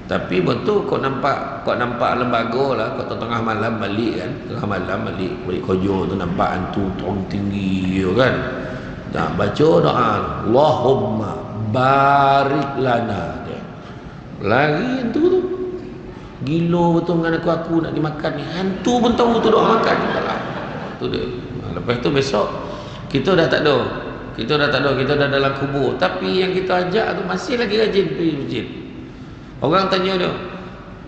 Tapi betul kau nampak lembaga lah, kau tengah malam balik kan, tengah malam balik kerja tu nampak hantu tong tinggi kan. Nak baca doa, Allahumma barik lana. Lari hantu tu. Gila betul dengan aku nak dimakan ni. Hantu pun tahu tu doa makan. Tu dia. Lepas tu besok kita dah tak ada. Kita dah dalam kubur. Tapi yang kita ajak tu masih lagi rajin pergi masjid. Orang tanya dia,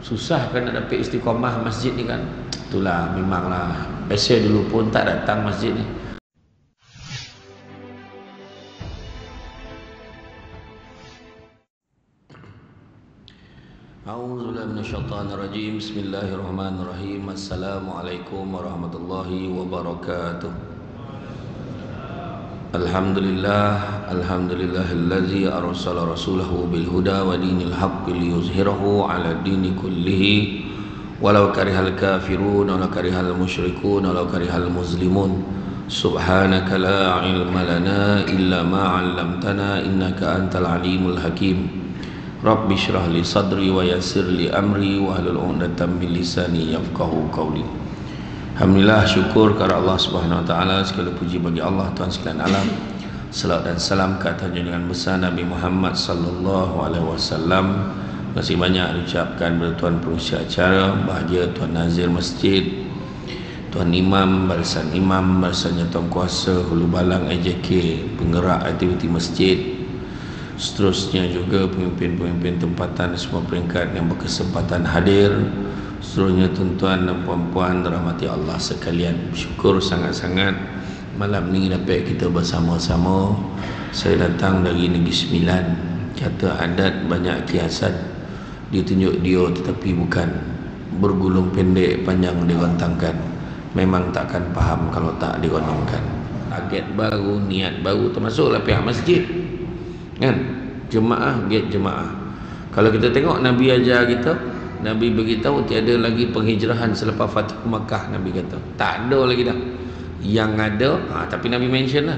susah kan nak dapat istiqamah masjid ni kan? Itulah memanglah. Biasa dulu pun tak datang masjid ni. A'udzubillahi minasyaitonir rajim. Bismillahirrahmanirrahim. Assalamualaikum warahmatullahi wabarakatuh. Alhamdulillahillazi arsala rasulahu bil huda wa dinil haqqi liyuzhirahu 'ala dini kullihi walau karihal kafirun walau karihal musyrikun walau karihal muslimun. Subhanaka la ilma lana illa ma 'allamtana innaka antal alimul hakim. Rabbi shrah li sadri wa yassir li amri wa hlul 'uqdatam min lisani yafqahu qawli. Alhamdulillah, syukur kepada Allah Subhanahu wa taala, segala puji bagi Allah Tuhan sekalian alam. Salat dan salam ke atas junjungan besar Nabi Muhammad sallallahu alaihi wasallam. Masih banyak diucapkan kepada tuan pengurusi acara, bahagia Tuan Nazir Masjid, Tuan Imam, barisannya Tuan Kuasa Hulu Balang AJK, penggerak aktiviti masjid, seterusnya juga pemimpin-pemimpin tempatan semua peringkat yang berkesempatan hadir, seterusnya tuan-tuan dan puan-puan dirahmati Allah sekalian. Syukur sangat-sangat malam ni dapat kita bersama-sama. Saya datang dari Negeri Sembilan. Kata adat banyak kiasan, dia tunjuk dia tetapi bukan. Bergulung pendek panjang digontangkan. Memang takkan faham kalau tak digonongkan. Target baru, niat baru, termasuklah pihak masjid kan, jemaah, gate jemaah. Kalau kita tengok Nabi ajar kita, Nabi beritahu tiada lagi penghijrahan selepas Fathu Makkah. Nabi kata tak ada lagi dah. Yang ada tapi Nabi mention lah,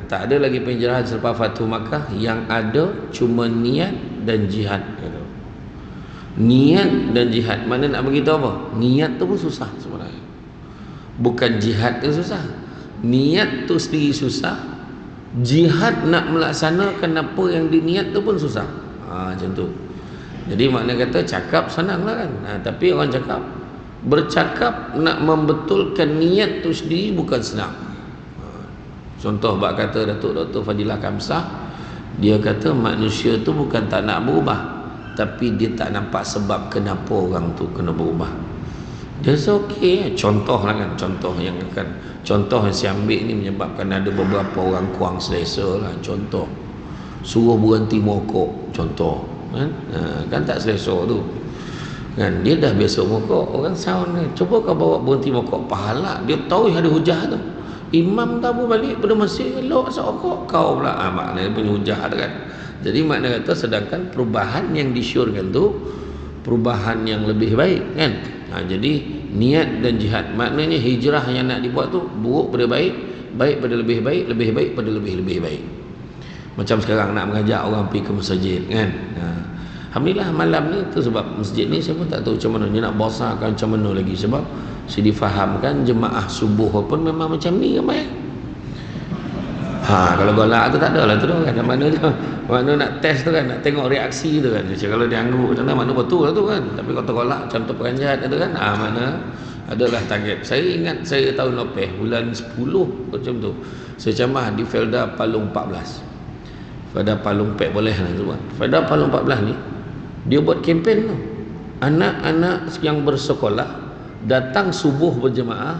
tak ada lagi penghijrahan selepas Fathu Makkah. Yang ada cuma niat dan jihad. Niat dan jihad. Mana nak beritahu apa? Niat tu pun susah sebenarnya. Bukan jihad tu susah, niat tu sendiri susah. Jihad nak melaksanakan apa yang diniat tu pun susah. Macam tu. Jadi makna kata cakap senang lah kan, tapi orang cakap, bercakap nak membetulkan niat tu sendiri bukan senang. Contoh bak kata Datuk Dr. Fadilah Kamsah, dia kata manusia tu bukan tak nak berubah, tapi dia tak nampak sebab kenapa orang tu kena berubah. That's okay. Contoh lah kan, contoh yang saya ambil ni menyebabkan ada beberapa orang kurang selesa lah. Contoh suruh berhenti merokok, contoh kan tak selesa tu kan. Dia dah biasa merokok, orang sound ni, cuba kau bawa berhenti merokok, pahala dia tahu ada hujah tu. Imam tahu balik pada masjid, elok asal rokok, kau pula maknanya punya hujah tu kan. Jadi makna kata sedangkan perubahan yang disyorkan tu perubahan yang lebih baik kan. Jadi niat dan jihad, maknanya hijrah yang nak dibuat tu buruk pada baik, baik pada lebih baik, lebih baik pada lebih baik. Macam sekarang nak mengajak orang pergi ke masjid kan. Alhamdulillah malam ni tu, sebab masjid ni saya pun tak tahu macam mana dia nak bosarkan macam mana lagi, sebab saya difahamkan jemaah subuh pun memang macam ni ramai. Kalau golak tu tak ada lah tu kan. Mana nak test tu kan, nak tengok reaksi tu kan. Macam kalau dia angguk macam mana betul lah tu kan. Tapi kalau tergolak macam tu peranjat tu kan, mana adalah target. Saya ingat saya tahun lepas bulan 10 macam tu, saya ceramah di Felda Palung 14. Felda Palung Pek boleh lah sebut. Felda Palung 14 ni dia buat kempen tu. Anak-anak yang bersekolah datang subuh berjemaah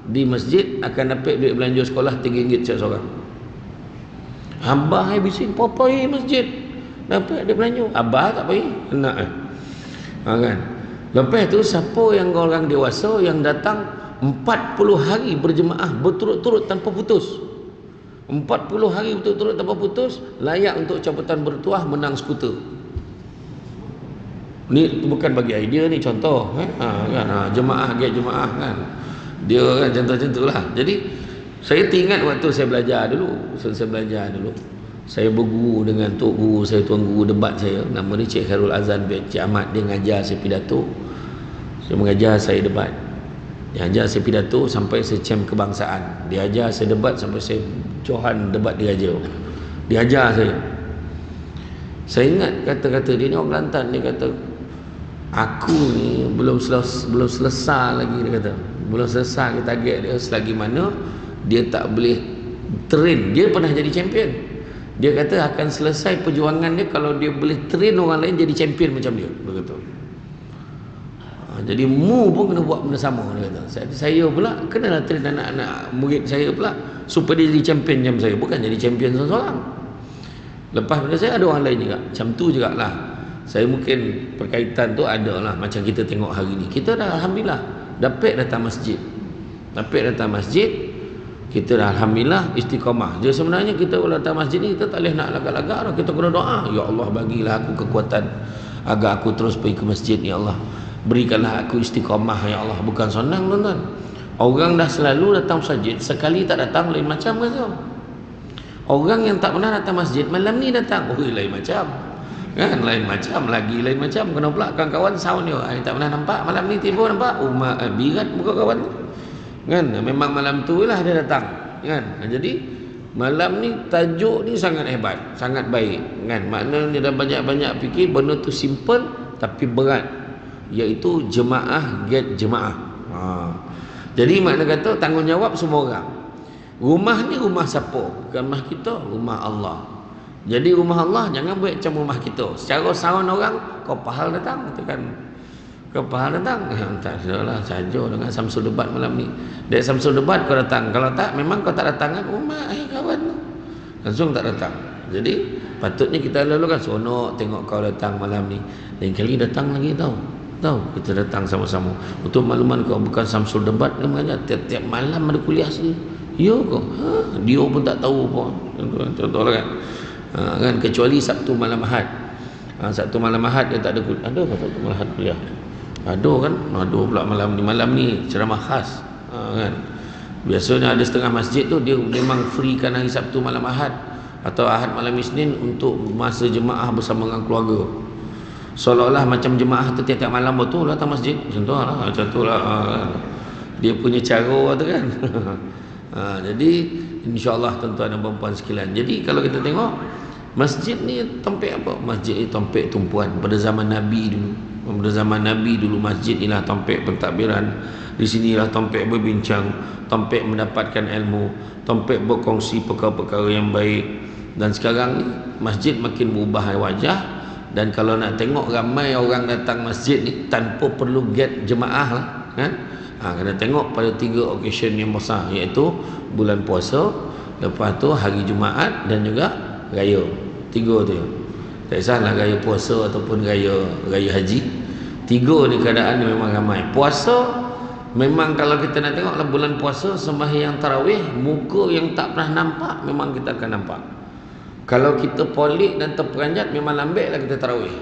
di masjid akan dapat duit belanja sekolah RM3 setiap seorang. Abah bising, papa pergi masjid dapat dia belanja. Abah tak pergi, anak kan. Lepas tu siapa yang orang dewasa yang datang 40 hari berjemaah berturut-turut tanpa putus, 40 hari berturut-turut tanpa putus, layak untuk cabutan bertuah, menang skuter. Ni bukan bagi idea ni, contoh kan, jemaah kan, dia kan contoh-contoh lah. Jadi saya teringat waktu saya belajar dulu, Saya berguru dengan tok guru saya, tuan guru debat saya, nama dia Cik Khairul Azan bin Cik Ahmad. Dia mengajar saya pidato, dia mengajar saya debat. Dia ajar saya pidato sampai saya cam kebangsaan. Dia ajar saya debat sampai saya Johan debat dia ajar. Dia ajar saya. Saya ingat kata-kata dia ni orang Kelantan. Dia kata, aku ni belum selesai lagi, dia kata. Belum selesai kita target dia selagi mana dia tak boleh train. Dia pernah jadi champion. Dia kata akan selesai perjuangan dia kalau dia boleh train orang lain jadi champion macam dia. Dia kata. Jadi mu pun kena buat benda sama, dia kata. Saya pula kenalah train anak-anak murid saya pula supaya dia jadi champion macam saya, bukan jadi champion seorang-seorang. Lepas pada saya ada orang lain juga macam tu jugalah. Saya mungkin perkaitan tu ada lah. Macam kita tengok hari ni, kita dah alhamdulillah dapat datang masjid, kita dah alhamdulillah istiqamah. Jadi sebenarnya kita kalau datang masjid ni, kita tak boleh nak lagak-lagak dah. Kita kena doa, ya Allah bagilah aku kekuatan agar aku terus pergi ke masjid, ya Allah berikanlah aku istiqamah, ya Allah. Bukan senang tuan-tuan. Orang dah selalu datang masjid, sekali tak datang lain macam kan tu. Orang yang tak pernah datang masjid, malam ni datang, oh lain macam kan, lain macam lagi, lain macam. Kena pula kawan-kawan sound dia, tak pernah nampak, malam ni tiba nampak, birat muka kawan tu kan. Memang malam tu lah dia datang kan. Jadi malam ni tajuk ni sangat hebat, sangat baik kan. Maknanya dia dah banyak-banyak fikir benda tu simple tapi berat, iaitu jemaah get jemaah. Jadi makna kata tanggungjawab semua orang. Rumah ni rumah siapa? Bukan rumah kita, rumah Allah. Jadi rumah Allah jangan buat macam rumah kita. Secara sawan orang, kau pahal datang, kata kan. Kau pahal datang. Tak salah saja dengan Samsul debat malam ni. Dek Samsul debat kau datang. Kalau tak, memang kau tak datang kan rumah kawan tu. Langsung tak datang. Jadi patutnya kita lalu kan seronok tengok kau datang malam ni. Lain kali datang lagi tahu. Kita datang sama-sama. Untuk makluman kau bukan Samsul debat, dia mengajar tiap-tiap malam ada kuliah sini. Ya kau? Dia pun tak tahu apa. Contohlah kan. Kan kecuali Sabtu malam Ahad. Sabtu malam Ahad dia tak ada kuliah. Ada apa Sabtu malam Ahad kuliah? Ada kan? Ada pula malam ni ceramah khas. Kan? Biasanya ada setengah masjid tu dia memang free kan hari Sabtu malam Ahad atau Ahad malam Isnin untuk masa jemaah bersama dengan keluarga. Seolah-olah macam jemaah tu tiap-tiap malam betul datang masjid. Macam tu lah. Dia punya cara tu kan. Jadi insya-Allah tuan-tuan dan puan-puan sekalian. Jadi kalau kita tengok masjid ni tempat apa? Masjid ni tempat tumpuan pada zaman Nabi dulu. Pada zaman Nabi dulu masjid inilah tempat pentadbiran. Di sinilah tempat berbincang, tempat mendapatkan ilmu, tempat berkongsi perkara-perkara yang baik. Dan sekarang ni masjid makin berubah wajah. Dan kalau nak tengok ramai orang datang masjid ni tanpa perlu get jemaah lah kan. Kena tengok pada 3 occasion yang besar, iaitu bulan puasa, lepas tu hari Jumaat dan juga raya. 3 tu. Tak kisahlah raya puasa ataupun raya haji. 3 ni keadaan ni memang ramai. Puasa memang kalau kita nak tengoklah bulan puasa sembahyang tarawih, muka yang tak pernah nampak memang kita akan nampak. Kalau kita polik dan terperanjat memang lambatlah kita tarawih.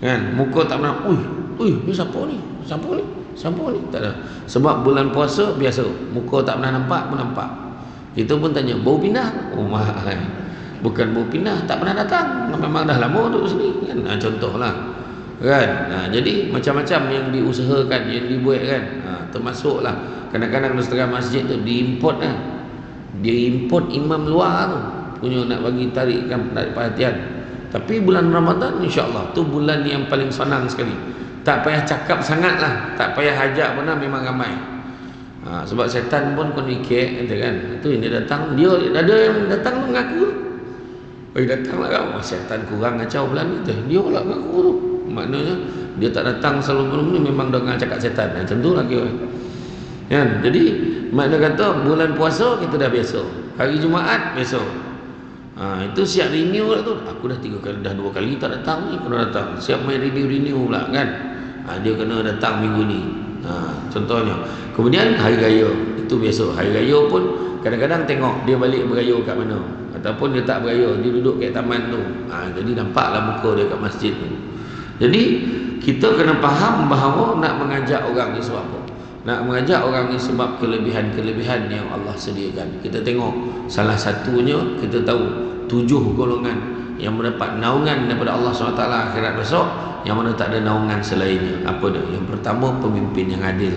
Kan? Muka tak pernah, ni siapa ni? Siapa ni? Tak ada. Sebab bulan puasa biasa, muka tak pernah nampak pun nampak. Kita pun tanya, bau pindah? Bukan bau pindah, tak pernah datang. Memang dah lama duduk sini kan. Contohlah. Kan? Jadi macam-macam yang diusahakan, yang dibuat kan. Termasuklah kadang-kadang setengah masjid tu diimport kan. Dia import imam luar tu. Punya nak bagi tarik perhatian. Tapi bulan Ramadan insya-Allah tu bulan yang paling senang sekali. Tak payah cakap sangat lah, tak payah hajak pun lah, memang ramai. Sebab setan pun ikut kan. Itu yang dia datang, dia ada yang datang tu mengaku. Datanglah kau. Setan kurang kacau bulan ni tu. Dia pula mengaku tu. Maknanya dia tak datang selalu ni memang dengan cakap setan. Macam tu lagi. Kan? Jadi makna kata bulan puasa kita dah biasa. Hari Jumaat biasa. Itu siap renew lah tu. Aku dah 2 kali tak datang ni, kena datang. Siap main renew pula kan. Dia kena datang minggu ni. Contohnya. Kemudian hari raya, itu biasa. Hari raya pun kadang-kadang tengok dia balik beraya kat mana. Ataupun dia tak beraya, dia duduk kat taman tu. Jadi nampaklah muka dia kat masjid tu. Jadi kita kena faham bahawa nak mengajak orang ni sebab apa? nak mengajak orang ni sebab kelebihan-kelebihan yang Allah sediakan. Kita tengok salah satunya, kita tahu 7 golongan yang mendapat naungan daripada Allah SWT akhirat besok, yang mana tak ada naungan selainnya. Apa dia? Yang pertama, pemimpin yang adil.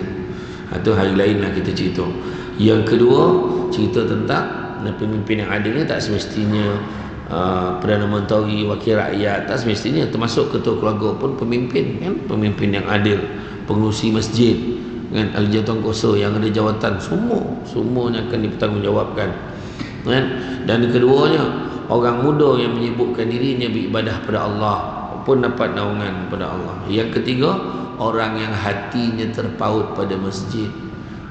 Itu hari lain lah kita cerita. Yang kedua, cerita tentang pemimpin yang adil ni tak semestinya Perdana Menteri, wakil rakyat, tak semestinya, termasuk ketua keluarga pun pemimpin, kan? Pemimpin yang adil, pengurusi masjid, kan? Ahli jawatan kuasa yang ada jawatan, semuanya akan dipertanggungjawabkan, kan? Dan keduanya, orang muda yang menyibukkan dirinya beribadah pada Allah pun dapat naungan pada Allah. Yang ketiga, orang yang hatinya terpaut pada masjid.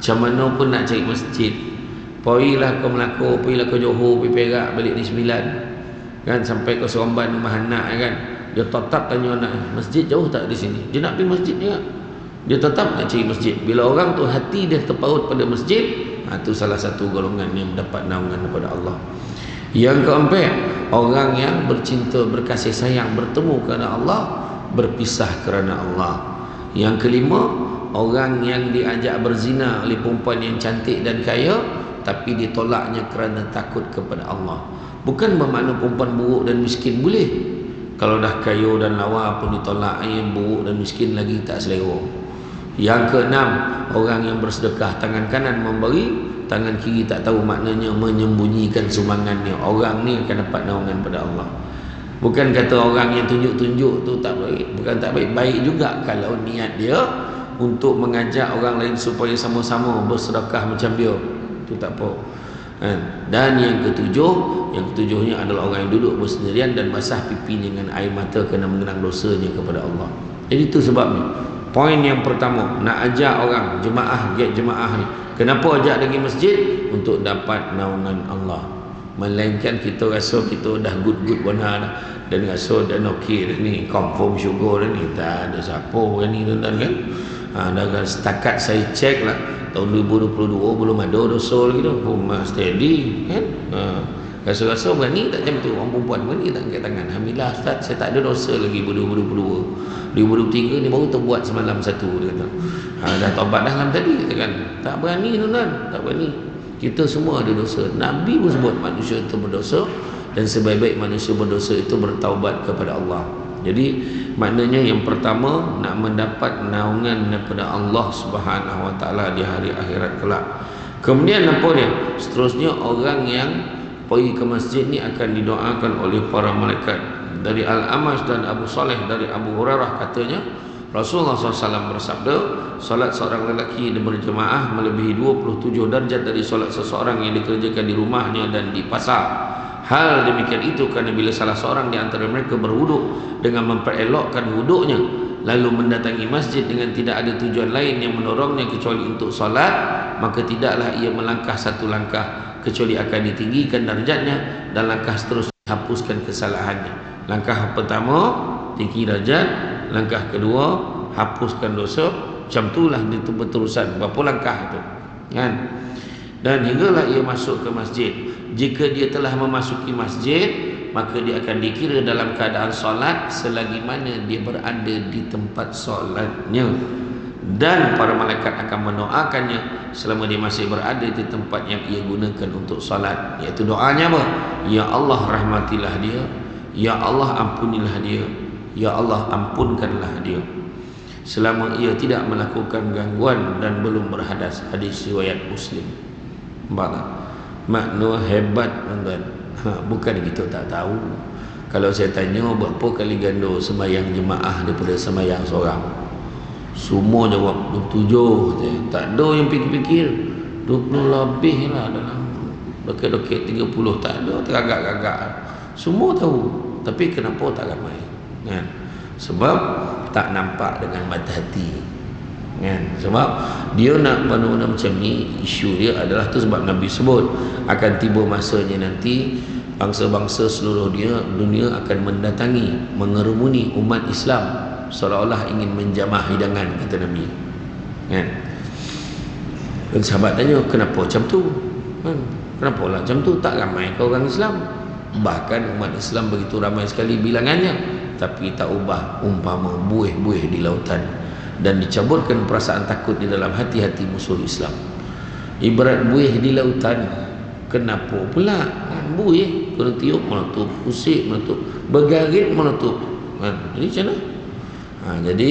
Macam mana pun nak cari masjid, pergilah ke Melaka, pergilah ke Johor, pergi Perak, balik di 9, kan, sampai ke Seremban rumah anak, kan, dia tetap tanya anak, masjid jauh tak di sini? Dia nak pergi masjid juga, dia tetap nak cari masjid. Bila orang tu hati dia terpaut pada masjid, itu salah satu golongan yang mendapat naungan daripada Allah. Yang keempat, orang yang bercinta, berkasih sayang, bertemu kerana Allah, berpisah kerana Allah. Yang kelima, orang yang diajak berzina oleh perempuan yang cantik dan kaya, tapi ditolaknya kerana takut kepada Allah. Bukan bermakna perempuan buruk dan miskin boleh. Kalau dah kaya dan lawa pun ditolak, yang buruk dan miskin lagi tak selera. Yang keenam, orang yang bersedekah, tangan kanan memberi, tangan kiri tak tahu, maknanya menyembunyikan sumbangannya. Orang ni akan dapat naungan pada Allah. Bukan kata orang yang tunjuk-tunjuk tu tak baik, bukan tak baik, baik juga kalau niat dia untuk mengajak orang lain supaya sama-sama bersedekah macam dia, tu tak apa, kan? Dan yang ketujuhnya adalah orang yang duduk bersendirian dan basah pipinya dengan air mata kerana mengenang dosanya kepada Allah. Jadi itu sebabnya. Poin yang pertama, nak ajak orang jemaah, jemaah ni, kenapa ajak pergi masjid? Untuk dapat naungan Allah. Melainkan kita rasa kita dah good benar dah, dan rasa dah okey dah ni, confirm syurga dah ni, tak ada siapa kan ni, tuan-tuan, kan? Dah setakat saya cek lah, tahun 2022 belum ada dosa lagi tu, steady, kan? Rasa-rasa berani tak macam tu, orang perempuan berani tak angkat tangan. Alhamdulillah Ustaz, saya tak ada dosa lagi 2022. 2023 ni baru terbuat semalam satu, dia kata. Dah taubat dah malam tadi, kata kan. Tak berani, tuan-tuan, tak berani. Kita semua ada dosa. Nabi pun sebut manusia itu berdosa, dan sebaik-baik manusia berdosa itu bertaubat kepada Allah. Jadi maknanya yang pertama, nak mendapat naungan daripada Allah Subhanahu Wa Taala di hari akhirat kelak. Kemudian apa dia? Seterusnya, orang yang pergi ke masjid ni akan didoakan oleh para malaikat. Dari Al-Amash dan Abu Saleh dari Abu Hurairah katanya, Rasulullah SAW bersabda, solat seorang lelaki berjemaah melebihi 27 darjat dari solat seseorang yang dikerjakan di rumahnya dan di pasar. Hal demikian itu kerana bila salah seorang di antara mereka berwuduk dengan memperelokkan wuduknya, lalu mendatangi masjid dengan tidak ada tujuan lain yang mendorongnya kecuali untuk solat, maka tidaklah ia melangkah satu langkah kecuali akan ditinggikan darjatnya, dan langkah seterusnya hapuskan kesalahannya. Langkah pertama, tinggi darjat. Langkah kedua, hapuskan dosa. Macam itulah itu berterusan, berapa langkah itu, kan? Dan hinggalah ia masuk ke masjid. Jika dia telah memasuki masjid, maka dia akan dikira dalam keadaan solat selagi mana dia berada di tempat solatnya, dan para malaikat akan mendoakannya selama dia masih berada di tempat yang ia gunakan untuk solat. Iaitu doanya apa? Ya Allah rahmatilah dia, ya Allah ampunilah dia, ya Allah ampunkanlah dia, selama ia tidak melakukan gangguan dan belum berhadas. Hadis riwayat Muslim. Makna hebat, tuan-tuan. Bukan kita tak tahu. Kalau saya tanya berapa kali ganda sembahyang jemaah daripada sembahyang seorang, semua jawab 27. Tak ada yang fikir-fikir 20 lebih lah, dalam dekat-dekat 30 tak ada, teragak-agak. Semua tahu, tapi kenapa tak ramai, kan? Sebab tak nampak dengan mata hati, kan? Sebab dia nak benda-benda macam ni, isu dia adalah tu sebab Nabi sebut akan tiba masanya nanti bangsa-bangsa seluruh dunia akan mendatangi, mengerumuni umat Islam seolah-olah ingin menjamah hidangan, kata Nabi, kan? Dan sahabat tanya, kenapa macam tu, kan? Kenapa lah macam tu, tak ramai ke orang Islam? Bahkan umat Islam begitu ramai sekali bilangannya, tapi tak ubah umpama buih-buih di lautan. dan dicabutkan perasaan takut di dalam hati-hati musuh Islam. Ibarat buih di lautan, kenapa pula buih kena tiup meletup, usik meletup, bergarit meletup, jadi macam mana? Jadi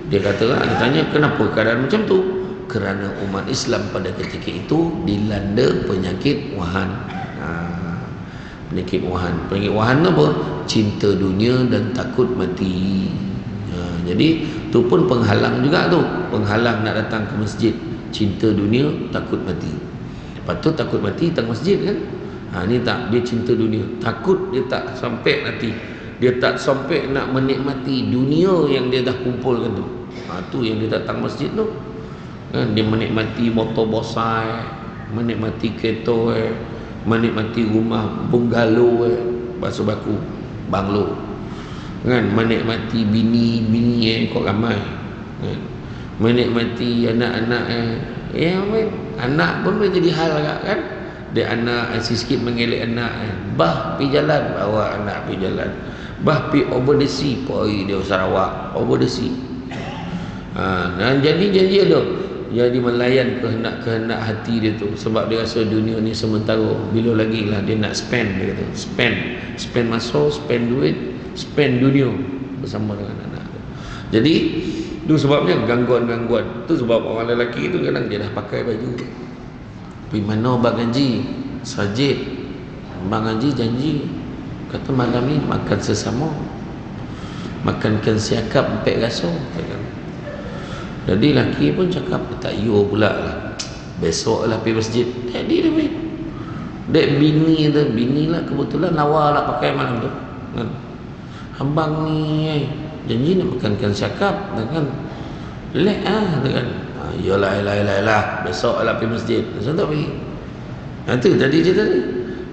dia katakan, dia tanya kenapa keadaan macam tu? Kerana umat Islam pada ketika itu dilanda penyakit wahan. Penyakit wahan apa? Cinta dunia dan takut mati. Jadi tu pun penghalang juga tu, penghalang nak datang ke masjid. Cinta dunia, takut mati. Lepas tu takut mati datang masjid kan. Ni tak, dia cinta dunia, takut dia tak sampai nanti, dia tak sampai nak menikmati dunia yang dia dah kumpulkan tu. Tu yang dia datang masjid tu kan. Dia menikmati motor bonsai, menikmati kereta, menikmati rumah bungalow, bahasa baku banglo kan, menikmati bini kok ramai kan, menikmati anak-anak anak pun boleh jadi hal kan. Dia anak sikit mengelak anak bah pergi jalan, bawa anak pergi jalan, bah pergi over the sea, pergi dia Sarawak over the sea. Dan janji ada, jadi melayan kehendak hati dia tu, sebab dia rasa dunia ni sementara, bila lagi lah dia nak spend, dia kata spend masa, spend duit, spend dunia bersama dengan anak tu. Jadi tu sebabnya gangguan-gangguan tu, sebab orang lelaki tu kadang dia dah pakai baju pergi mana abang Haji sajid, abang Haji janji kata malam ni makan sesama, makankan siakap empek raso. Jadi laki pun cakap tak yo pula lah, besok lah pergi masjid. Jadi dia pergi, dek bini lah kebetulan lawa lah pakai malam tu kan. Abang ni janji nak makankan siakap kan, lek kan. Yalah besok lah pergi masjid. Besok tak pergi. Tu tadi dia tadi,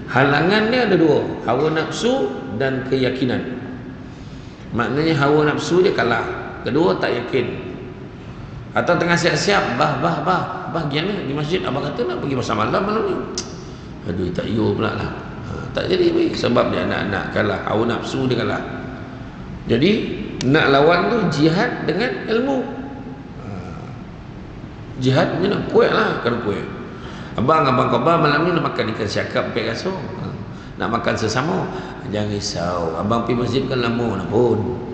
halangan dia ada dua, hawa nafsu dan keyakinan. Maknanya hawa nafsu dia kalah, kedua tak yakin. Atau tengah siap-siap, bah gimana di masjid, abang kata nak pergi masa malam ni. Aduh tak yo pula lah. Tak jadi pergi, sebab dia anak-anak kalah, hawa nafsu dia kalah. Jadi nak lawan tu jihad dengan ilmu. Jihad ni nak kuat lah, kan kuat. Abang khabar malam ni nak makan ikan siakap pek raso, nak makan sesama. Jangan risau, abang pergi masjid kan lama nak pun.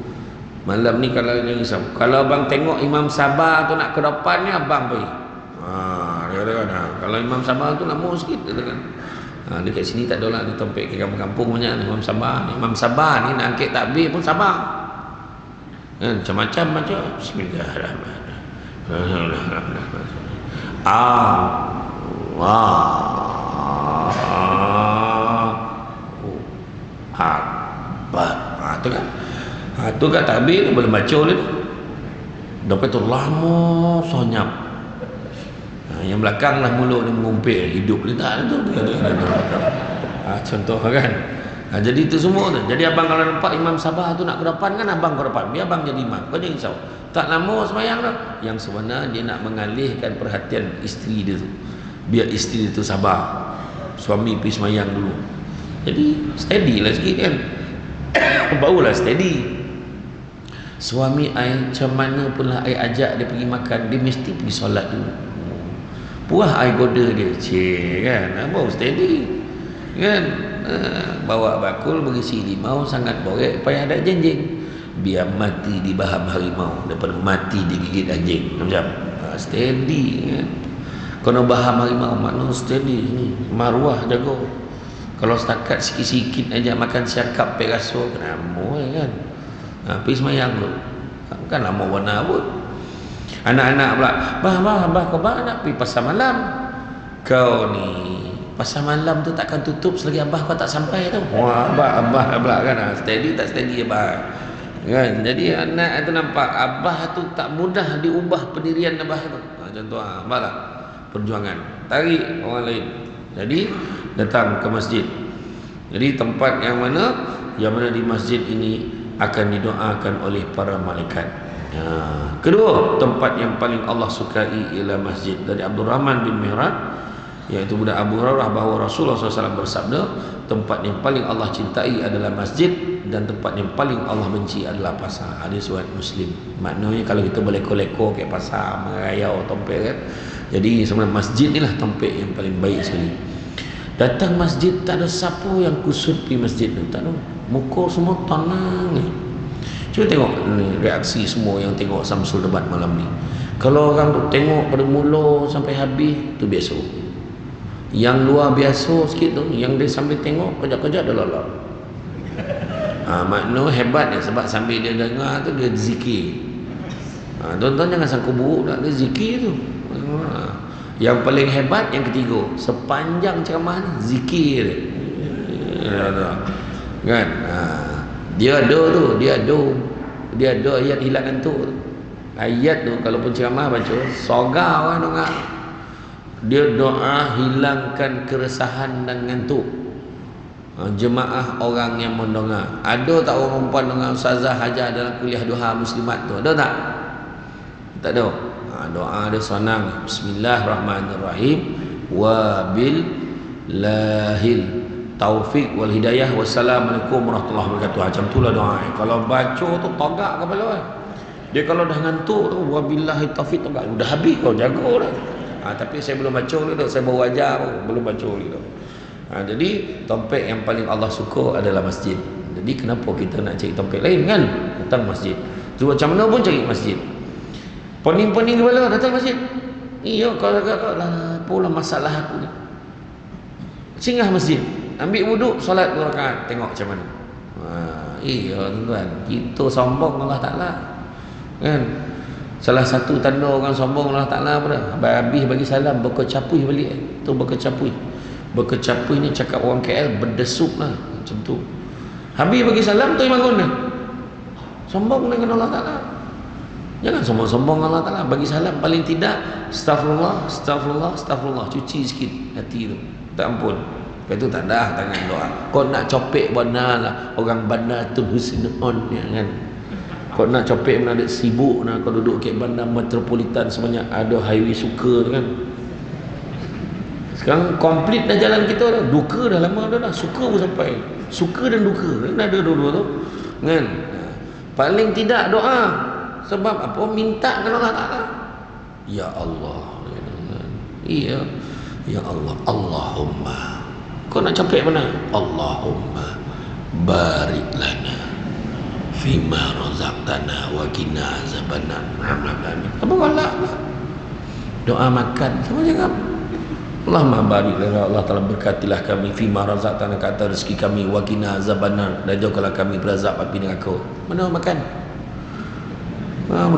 Malam ni kalau jangan risau, kalau abang tengok Imam Sabah tu nak ke depan ni, abang pergi. Dia kata kalau Imam Sabah tu lama sikit, dia kata dekat sini tak ada lah, di tempat ke kampung-kampung banyak Imam Sabah. Imam Sabah ni nak angkat takbir pun sabar kan, macam-macam. Bismillahirrahmanirrahim. Tu kan, tu kan takbir boleh baca ni. Lepas tu lama sonyap. Yang belakang lah mulut dia mengumpil, hidup dia tak ada tu. Contoh kan. Jadi itu semua tu. Jadi abang kalau nampak Imam Sabah tu nak ke depan kan, abang ke depan, biar abang jadi imam, kau jangan risau. Tak lama sembahyang dah. Yang sebenarnya dia nak mengalihkan perhatian isteri dia tu, biar isteri dia tu sabar, suami pergi sembahyang dulu. Jadi steady lah sikit kan. Barulah steady. Suami ai macam mana pun lah ai ajak dia pergi makan, dia mesti pergi solat dulu. Puas ai goda dia, kan, baru steady kan. Bawa bakul berisi limau, sangat borek, payah ada jenjing, biar mati di baham harimau daripada mati digigit anjing. Macam steady kan. Kena baham harimau makna steady ni, maruah jaga. Kalau setakat sikit-sikit aja makan siakap pek raso, kenapa kan. Pergi semayang tu kan lama warna pun. Anak-anak pula, bah kau nak pergi pasar malam. Kau ni pasar malam tu takkan tutup selagi abah kau tak sampai tu. Wah, abah pula kan, steady tak steady abah kan. Jadi anak tu nampak abah tu tak mudah diubah pendirian abah tu. Contoh abah lah perjuangan, tarik orang lain. Jadi datang ke masjid. Jadi tempat yang mana di masjid ini akan didoakan oleh para malaikat. Kedua tempat yang paling Allah sukai ialah masjid. Dari Abdul Rahman bin Mihrad Iaitu budak Abu Hurairah bahawa Rasulullah SAW bersabda, tempat yang paling Allah cintai adalah masjid dan tempat yang paling Allah benci adalah pasar. Hadis riwayat Muslim. Maknanya kalau kita berleko-leko ke pasar, merayau tompek kan, jadi sebenarnya masjid ni lah tompek yang paling baik sekali. Datang masjid tak ada siapa yang kusut di masjid tu, tak ada. Muka semua tenang ni. Cuba tengok ni, reaksi semua yang tengok Samsul debat malam ni. Kalau orang tu tengok pada mula sampai habis, tu biasa. Yang luar biasa sikit tu, yang dia sambil tengok kejap-kejap dah lalap. Makna hebat dia, sebab sambil dia dengar tu dia zikir. Tuan-tuan jangan sangka buruk tak, dia zikir tu. Yang paling hebat yang ketiga, sepanjang ceramah ni zikir dia. Kan? Dia ada ayat hilang ngantuk tu. Ayat tu kalau pun ceramah baca, sogar orang dengar. Dia doa hilangkan keresahan dan ngantuk jemaah orang yang mendengar. Ada tak orang perempuan dengar ustazah hajar dalam kuliah duha muslimat tu? Ada tak? Tak ada. Doa dia senang. Bismillahirrahmanirrahim. Wa bil lahil taufik wal hidayah. Wassalamualaikum warahmatullahi wabarakatuh. Macam itulah doa. Kalau baca tu tagak kepala. Dia kalau dah ngantuk tu wa billahi taufik tagak. Dah habis kau jaga dah. Tapi saya belum baca dulu, saya baru ajar belum baca dulu. Jadi tompek yang paling Allah suka adalah masjid. Jadi kenapa kita nak cari tompek lain kan? Datang masjid. Cuba macam mana pun cari masjid. Pening-pening kepala datang masjid. Iya, kalau apalah masalah aku ni. Singgah masjid, ambil wuduk, solat 2 rakaat, tengok macam mana. Iya tuan-tuan, kita sombong Allah Taala. Kan? Salah satu tanda orang sombong Allah Ta'ala apa dah? Habis bagi salam, berkecapui balik. Tu berkecapui. Berkecapui ni cakap orang KL, berdesuk lah. Macam tu. Habis bagi salam, tu bangun dah. Sombong dengan Allah Ta'ala. Jangan sombong-sombong Allah Ta'ala. Bagi salam, paling tidak, astagfirullah, astagfirullah, astagfirullah. Cuci sikit hati tu. Tak ampun. Lepas tu tak dah tangan doa. Kau nak copek benar lah. Orang bandar tu husnul kan. Kau nak copek mana ada sibuk nak kau duduk kat bandar metropolitan sebanyak ada highway suka tu kan. Sekarang komplit dah jalan kita dah. Duka dah lama dah. Suka pun sampai. Suka dan duka kan ada dua-dua tu. Kan? Paling tidak doa. Sebab apa? Minta kepada Allah Ta'ala. Ya Allah. Iya. Ya Allah. Allahumma. Kau nak copek mana? Allahumma barik lana fima razaqtana wa qina azabannar. Apa galak? Doa makan sama jangan. Allahumma barik lana, Allah Taala berkatilah kami fima razaqtana, kata rezeki kami, wa qina azabannar, dan jauhkanlah kami berazab api neraka. Mana makan?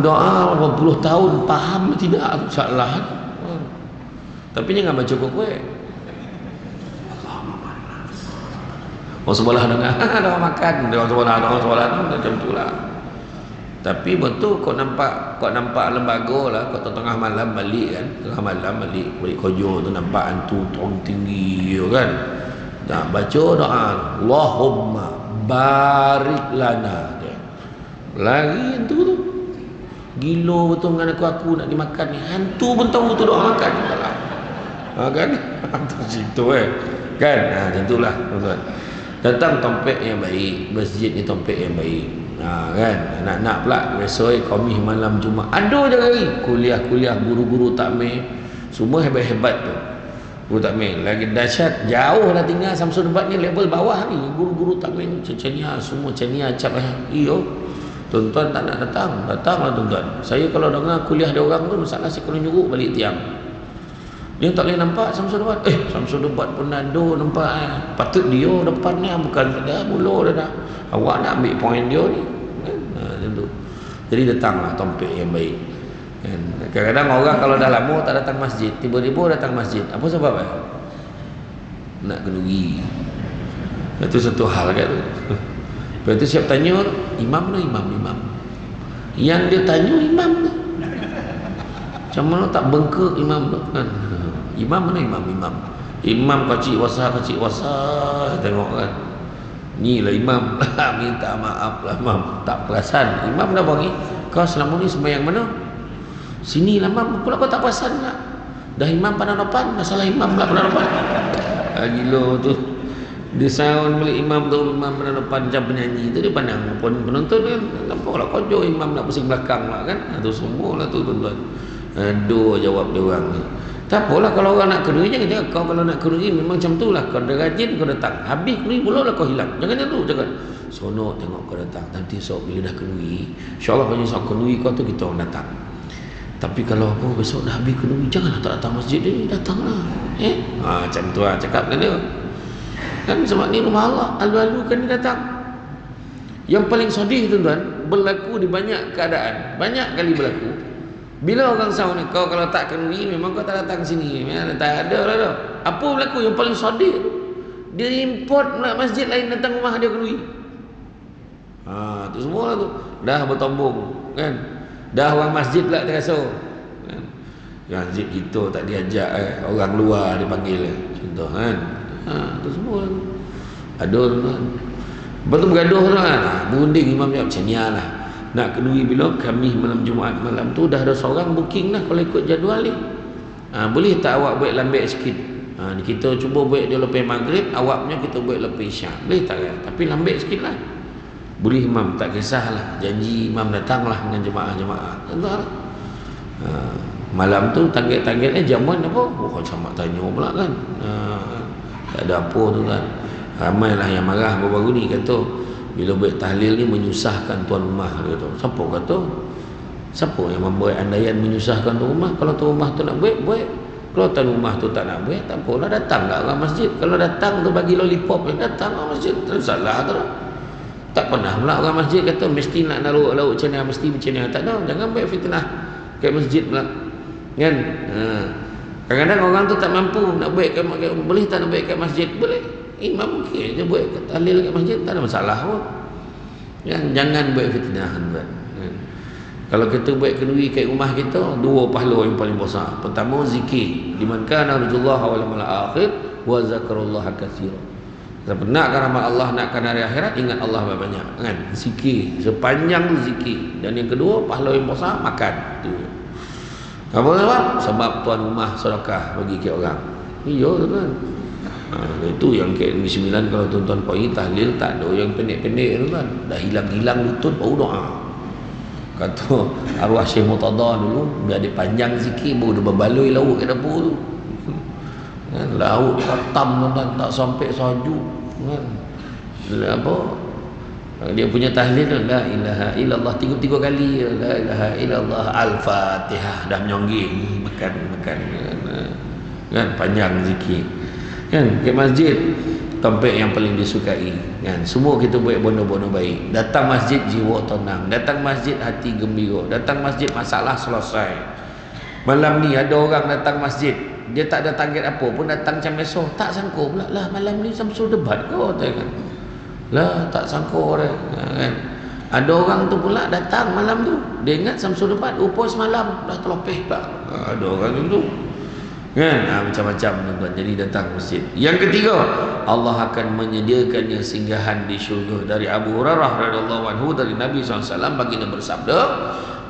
Doa 80 tahun faham tidak salah. Tapi jangan baca kuat-kuat. Orang sebelah dengar doa makan, orang sebelah tu macam itulah. Tapi betul kau nampak lembaga lah, kau tengah malam balik kan, balik kerja tu nampak hantu tong tinggi kan. Tak baca doa Allahumma barik lana. Lagi hantu tu. Gila betul dengan aku nak dimakan ni. Hantu pun tahu tu doa makan lah. Kan? Hantu situ kan. Macam itulah tuan-tuan. Datang tompek yang baik, masjid ni tompek yang baik. Kan, nak pula besok Qamis malam Jumaat ada je lagi kuliah guru-guru takmir semua hebat-hebat tu. Guru takmir lagi dahsyat, jauh lah tinggal Samsul Debat ni, level bawah ni guru-guru takmir Cecenia semua Cecenia cap iyo. Tuan-tuan tak nak datanglah tuan-tuan. Saya kalau dengar kuliah dia orang tu masalah saya kena nyuruh balik tiang. Dia tak boleh nampak Samsul Debat. Samsul Debat pun ada nampak. Patut dia depan ni, bukan dah mula dah. Awak nak ambil poin dia ni. Tentu. Jadi datanglah tompek yang baik. Kadang-kadang orang kalau dah lama tak datang masjid, tiba-tiba datang masjid. Apa sebab nak kenduri. Itu satu hal kan tu. Lepas tu siap tanya, imam. Yang dia tanya imam tu. Macam mana tak bengkak imam tu kan. Imam mana imam? Imam kecil wasa. Tengok kan. Ni lah imam. Minta maaf lah imam. Tak perasan. Imam dah bagi. Kau selama ni sembahyang mana? Sini lah imam. Pula kau tak perasan tak? Dah imam pandang depan, masalah imam pula pandang depan. Gila tu. Dia sound balik imam tu, imam pandang depan macam penyanyi tu, dia pandang penonton kan, nampak lah kojo imam nak pusing belakang lah kan. Tu semua lah tu tuan-tuan. Aduh, jawab dia orang ni. Tak apalah kalau orang nak kenduri, jangan cakap kau kalau nak kenduri memang macam tu lah. Kau dah rajin kau datang, habis kenduri pula lah kau hilang. Jangan macam tu, jangan. Sonok tengok kau datang. Nanti esok bila dah kenduri, insyaAllah banyak esok kenduri kau tu kita orang datang. Tapi kalau apa besok dah habis kenduri, janganlah tak datang masjid ni, datanglah. Macam tu lah cakap kan dia. Kan sebab ni rumah Allah, lalu kan dia datang. Yang paling sedih tuan-tuan, berlaku di banyak keadaan, banyak kali berlaku. Bila orang sahur ni, kau kalau tak kenduri memang kau tak datang sini, tak ada lah dah. Apa berlaku yang paling sedih tu? Dia import pula masjid lain datang rumah dia kenduri. Tu semua lah tu. Dah bertombong kan. Dah orang masjid pula terasa kan. Masjid kita tak diajak orang luar dipanggil contoh kan. Tu semua lah tu. Ada tu kan. Betul bergaduh tu kan. Berunding imam jawab macam ni lah. Nak kenduri bila Khamis malam Jumaat malam tu dah ada seorang booking lah kalau ikut jadual ni. Boleh tak awak buat lambat sikit? Kita cuba buat dia lepas maghrib, awaknya kita buat lepas isyak. Boleh tak kan? Tapi lambat sikit lah. Boleh imam, tak kisahlah. Janji imam datanglah dengan jemaah-jemaah. Entah. Malam tu tanggil-tanggil jamuan apa? Sama tanya pula kan. Tak ada apa tu kan. Ramailah yang marah baru-baru ni kata bila buat tahlil ni menyusahkan tuan rumah dia tu. Siapa kata? Siapa yang membuat andaian menyusahkan tuan rumah? Kalau tuan rumah tu nak buat. Kalau tuan rumah tu tak nak buat, tak apalah, datang kat orang masjid. Kalau datang tu bagi lollipop, datang orang masjid. Tak salah tu lah. Tak pernah pula orang masjid kata mesti nak naruh lauk cina, mesti bercina. Tak ada, jangan buat fitnah kat masjid pula. Kan? Kadang-kadang orang tu tak mampu nak buat kat, boleh tak nak buat kat masjid? Boleh. Imam okey je buat tahlil kat masjid, tak ada masalah pun. Jangan buat fitnah kan. Kalau kita buat kenduri kat rumah kita, dua pahala yang paling besar. Pertama zikir, liman kana narjullaha wal yawmal akhir wa zakarullaha katsira. Siapa nakkan rahmat Allah, nakkan hari akhirat, ingat Allah banyak kan. Zikir, sepanjang tu zikir. Dan yang kedua, pahala yang besar makan. Tu. Apa sebab tuan rumah sedekah bagi ke orang. Iya tu kan. Itu yang ke-9 kalau tuan-tuan pergi tahlil tak ada yang pendek-pendek tu kan. Dah hilang-hilang lutut baru doa. Kata arwah Syekh Murtada dulu biar dia panjang zikir baru dia berbaloi lauk kat dapur tu. Kan lauk khatam tuan-tuan tak sampai sajuk kan. Apa? Dia punya tahlil la ilaha illallah 3 kali, la ilaha illallah al-Fatihah dah menyongging makan kan panjang zikir. Kan ke masjid tempat yang paling disukai kan. Semua kita buat benda-benda baik. Datang masjid jiwa tenang, datang masjid hati gembira, datang masjid masalah selesai. Malam ni ada orang datang masjid, dia tak ada target apa pun, datang macam biasa, tak sangka pula lah malam ni Samsul debat ke kan. Lah tak sangka orang kan. Ada orang tu pula datang malam tu, dia ingat Samsul debat, rupa semalam dah terlopeh pula. Ada orang tu kan, macam-macam tuan-tuan. Jadi datang masjid. Yang ketiga, Allah akan menyediakannya singgahan di syurga. Dari Abu Hurairah radhiyallahu anhu dari Nabi SAW baginda bersabda,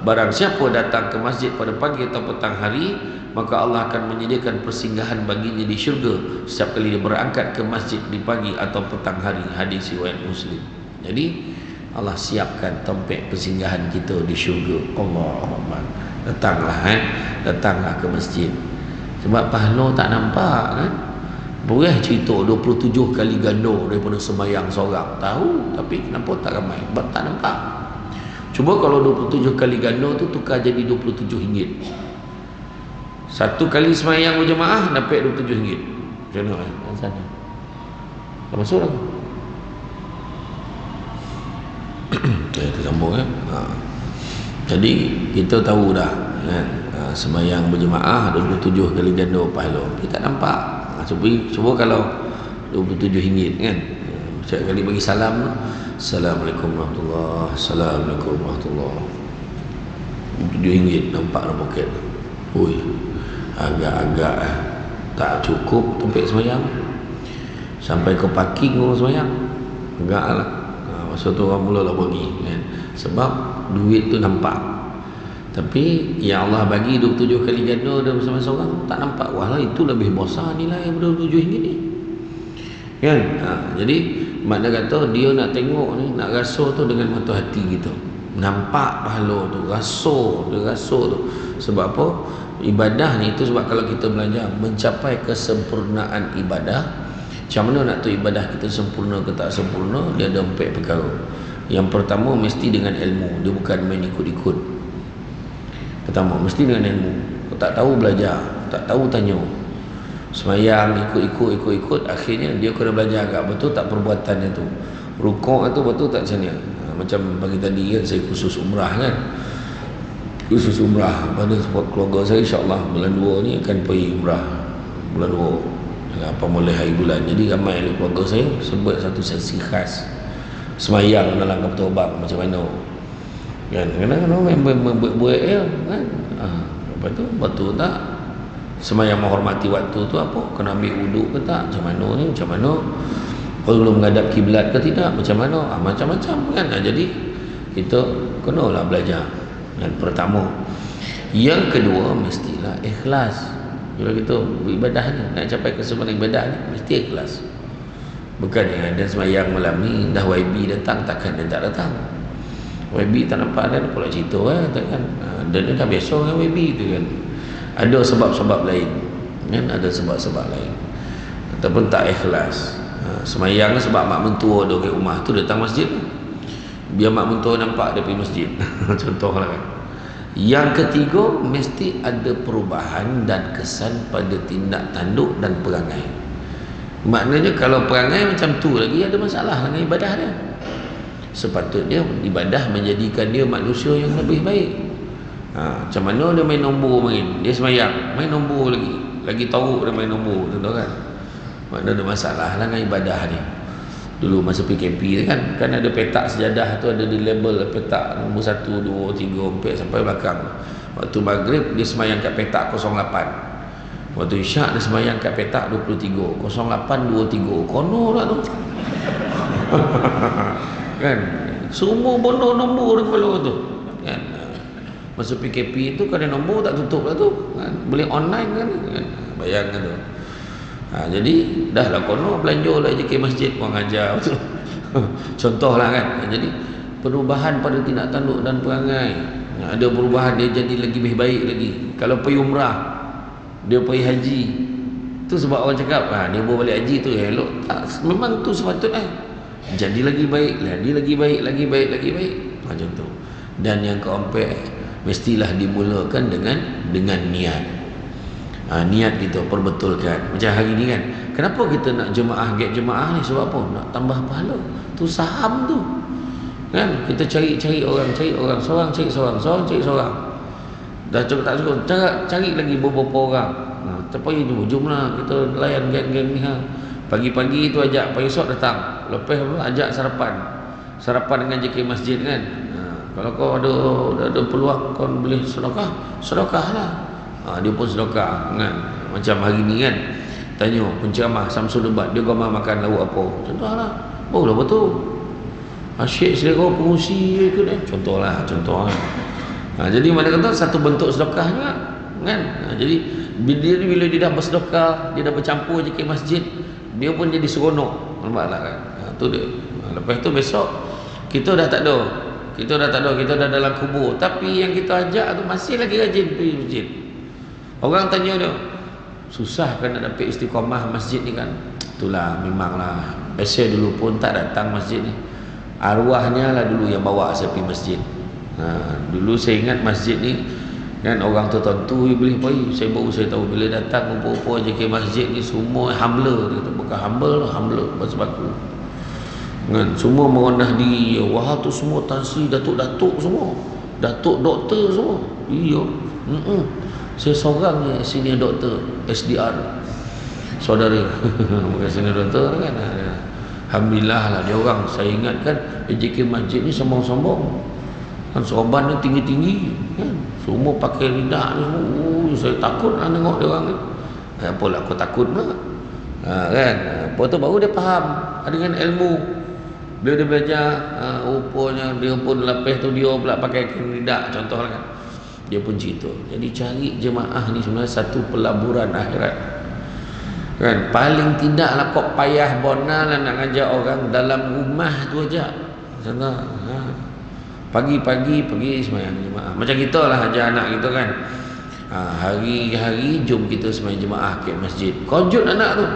barang siapa datang ke masjid pada pagi atau petang hari, maka Allah akan menyediakan persinggahan baginya di syurga setiap kali dia berangkat ke masjid di pagi atau petang hari. Hadis riwayat Muslim. Jadi Allah siapkan tempat persinggahan kita di syurga. Allahumma. Datanglah ke masjid. Sebab pahala tak nampak kan. Boleh cerita 27 kali ganda daripada sembahyang seorang. Tahu, tapi kenapa tak ramai? Sebab tak nampak. Cuba kalau 27 kali ganda tu tukar jadi RM27. Satu kali sembahyang berjemaah dapat RM27. Macam mana kan? Sana. Dah masuk dah. Kita sambung kan. Jadi kita tahu dah kan. Sembahyang berjemaah 27 kali ganda pahala. Kita nampak. Cuba kalau RM27 kan. Setiap kali bagi salam, Assalamualaikum warahmatullahi, Assalamualaikum warahmatullahi. RM27 nampak dalam poket. Ui, agak-agak tak cukup tempat sembahyang. Sampai ke parking orang sembahyang. Agaklah. Masa tu orang mula lah bagi kan. Sebab duit tu nampak. Tapi yang Allah bagi 27 kali ganda dan bersama seorang tak nampak. Wah, itu lebih besar nilai yang 27 ini. Kan? Jadi makna kata dia nak tengok ni, nak rasa tu dengan mata hati kita. Nampak pahala tu, rasa tu. Sebab apa? Ibadah ni itu sebab kalau kita belajar mencapai kesempurnaan ibadah, macam mana nak tahu ibadah kita sempurna ke tak sempurna? Dia ada 4 perkara. Yang pertama mesti dengan ilmu, dia bukan main ikut-ikut. Pertama mesti dengan ilmu. Kau tak tahu belajar, tak tahu tanya. Semayang ikut, akhirnya dia kena belajar agak betul tak perbuatannya tu. Rukuk itu betul tak macam ni. Macam pagi tadi kan saya khusus umrah kan. Khusus umrah pada keluarga saya, insya-Allah bulan 2 ni akan pergi umrah. Bulan 2 apa mulai hari bulan. Jadi ramai keluarga saya sebut satu sesi khas semayang dalam kapal terbang macam mana. Kan kadang-kadang buat kan. Lepas tu betul tak semayang menghormati waktu tu apa? Kena ambil wuduk ke tak? Macam mana ni? Macam mana? Perlu menghadap kiblat ke tidak? Macam mana? Macam-macam kan. Jadi kita kenalah belajar. Yang pertama. Yang kedua mestilah ikhlas. Bila kita beribadah ni, nak capai kesempurnaan ibadah ni mesti ikhlas. Bukan yang ada semayang malam ni dah YB datang, takkan dia tak datang. YB tak nampak kan pula cerita kan. Dan dia dah biasa dengan YB tu kan. Ada sebab-sebab lain kan, ada sebab-sebab lain ataupun tak ikhlas. Semayang sebab mak mentua ada kat rumah tu datang masjid, biar mak mentua nampak dia pergi masjid. Contohlah kan. Yang ketiga mesti ada perubahan dan kesan pada tindak tanduk dan perangai. Maknanya kalau perangai macam tu lagi ada masalah dengan ibadah dia. Sepatutnya ibadah menjadikan dia manusia yang lebih baik. Macam mana dia main nombor main, dia semayang main nombor lagi tahu dia main nombor, tahu kan. Maknanya ada masalah lah dengan ibadah ni. Dulu masa PKP kan ada petak sejadah tu, ada di label petak nombor 1, 2, 3, 4 sampai belakang. Waktu maghrib dia semayang kat petak 08, waktu isyak dia semayang kat petak 23, 0823. Kono lah tu. Kan semua bodoh nombor di kepala tu kan. Masa PKP tu kalau nombor tak tutup lah tu kan? Boleh online kan, bayangkan tu. Jadi dah lah kono belanja lah je ke masjid orang ajar betul. Contohlah kan. Jadi perubahan pada tindak tanduk dan perangai, ada perubahan, dia jadi lagi lebih baik lagi. Kalau pergi umrah, dia pergi haji, tu sebab orang cakap dia bawa balik haji tu elok tak, memang tu sepatutnya jadi lagi baik, lagi baik macam tu. Dan yang keempat mestilah dimulakan dengan niat. Niat kita perbetulkan. Macam hari ni kan, kenapa kita nak jemaah gap jemaah ni? Sebab apa? Nak tambah pahala. Tu saham tu kan. Kita cari orang, seorang cari seorang. Dah cukup tak cukup, cari lagi beberapa orang. Tapi jumlah kita layan geng-geng ni Pagi-pagi tu ajak, pagi esok datang. Lepas tu ajak sarapan dengan JK masjid kan. Kalau kau ada peluang kau boleh sedekah lah. Dia pun sedekah kan. Macam hari ni kan, tanya penceramah Samsul Debat, dia gambar makan lauk apa, contohlah. Barulah betul. Asyik selera pengusi ikut contohlah. Jadi mana kata satu bentuk sedekah juga kan. Jadi bila dia dah bersedekah, dia dah bercampur JK masjid, dia pun jadi seronok. Nampaklah kan. Tu dia. Lepas tu besok kita dah tak ada, kita dah dalam kubur, tapi yang kita ajak tu masih lagi rajin pergi masjid. Orang tanya dia, susah kan nak dapat istiqamah masjid ni kan. Itulah memanglah. Biasa dulu pun tak datang masjid ni. Arwahnya lah dulu yang bawa saya pergi masjid. Dulu saya ingat masjid ni kan orang tertentu boleh pergi. Saya tahu bila datang rupa-rupa je ke masjid ni semua humble. Dia kata bukan humble bahasa baku kan. Semua merendah diri. Wah tu semua tansi datuk-datuk semua, datuk doktor semua. Iya. Saya seorang je senior doktor SDR, saudara. Bukan senior doktor kan. Alhamdulillah lah dia orang. Saya ingat kan JK masjid ni sombong-sombong kan, sorban ni tinggi-tinggi kan, semua pakai lidah ni semua. Saya takut lah tengok dia orang ni. Apalah aku takut pula kan. Lepas tu baru dia faham dengan ilmu. Bila dia belajar rupanya dia pun lepas tu dia pula pakai lidah contohlah kan. Dia pun cerita. Jadi cari jemaah ni sebenarnya satu pelaburan akhirat. Kan? Paling tidaklah kau payah bona lah nak ajak orang dalam rumah tu aja. Sana. Pagi-pagi pergi sembahyang jemaah. Macam kita lah ajar anak kita kan. Hari-hari jom kita sembahyang jemaah ke masjid. Kojut anak tu.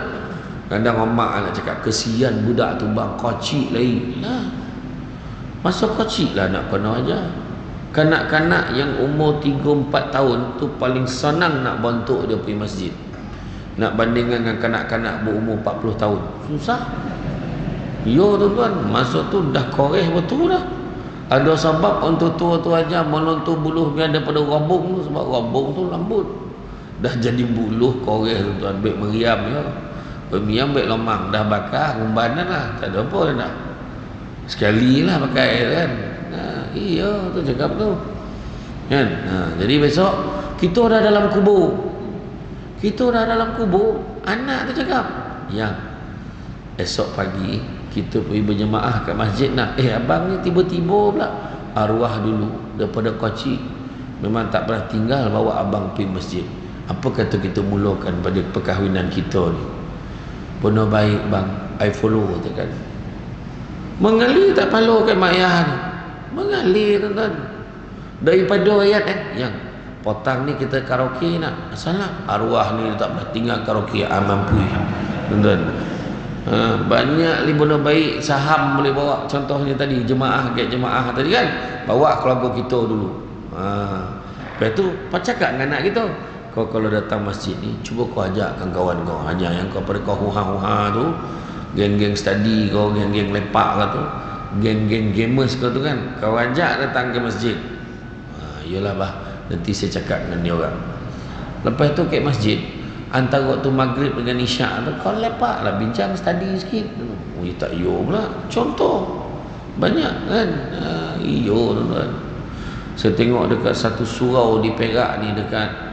Kadang mak anak cakap kesian budak tu bang, kocik lagi. Masa kocik lah nak kena ajar. Kanak-kanak yang umur 3-4 tahun tu paling senang nak bantu dia pergi masjid. Nak bandingkan dengan kanak-kanak berumur 40 tahun. Susah. Yo tuan-tuan, masa tu dah koreh betul dah. Ada sebab untuk tua tu aja melontur buluh biar daripada robong tu, sebab robong tu lembut. Dah jadi buluh koreh tuan-tuan, baik meriam ya. Meriam baik lomang, dah bakar umbanan lah, tak ada apa dah. Sekali lah pakai kan. Iya tu cakap tu. Kan? Jadi besok kita dah dalam kubur. Kita dah dalam kubur, anak tu cakap, "Yang esok pagi kita pergi berjemaah kat masjid nak. Abang ni tiba-tiba pula arwah dulu daripada kocik. Memang tak pernah tinggal bawa abang pergi masjid. Apa kata kita mulakan pada perkahwinan kita ni?" Benar baik bang, I follow katakan. Mengalir tak follow kan mak ayah ni. Mengalir tuan-tuan. Daripada ayat yang potang ni kita karaoke nak. Salah. Arwah ni tak pernah tinggal karaoke mampu. Tuan-tuan. Banyak benar baik saham boleh bawa. Contohnya tadi jemaah tadi kan. Bawa keluarga kita dulu. Lepas tu apa cakap dengan anak kita? Kau kalau datang masjid ni, cuba kau ajakkan kawan kau. Hanya yang kau pada kau huha-huha tu, geng-geng study kau, geng-geng lepak kau tu, geng-geng gamers kau tu kan, kau ajak datang ke masjid. Iyalah bah, nanti saya cakap dengan dia orang. Lepas tu ke masjid, antara waktu maghrib dengan isyak tu, kau lepak lah, bincang study sikit. Tak iyo pula. Contoh banyak kan. Iyo tuan-tuan. Saya tengok dekat satu surau di Perak ni, dekat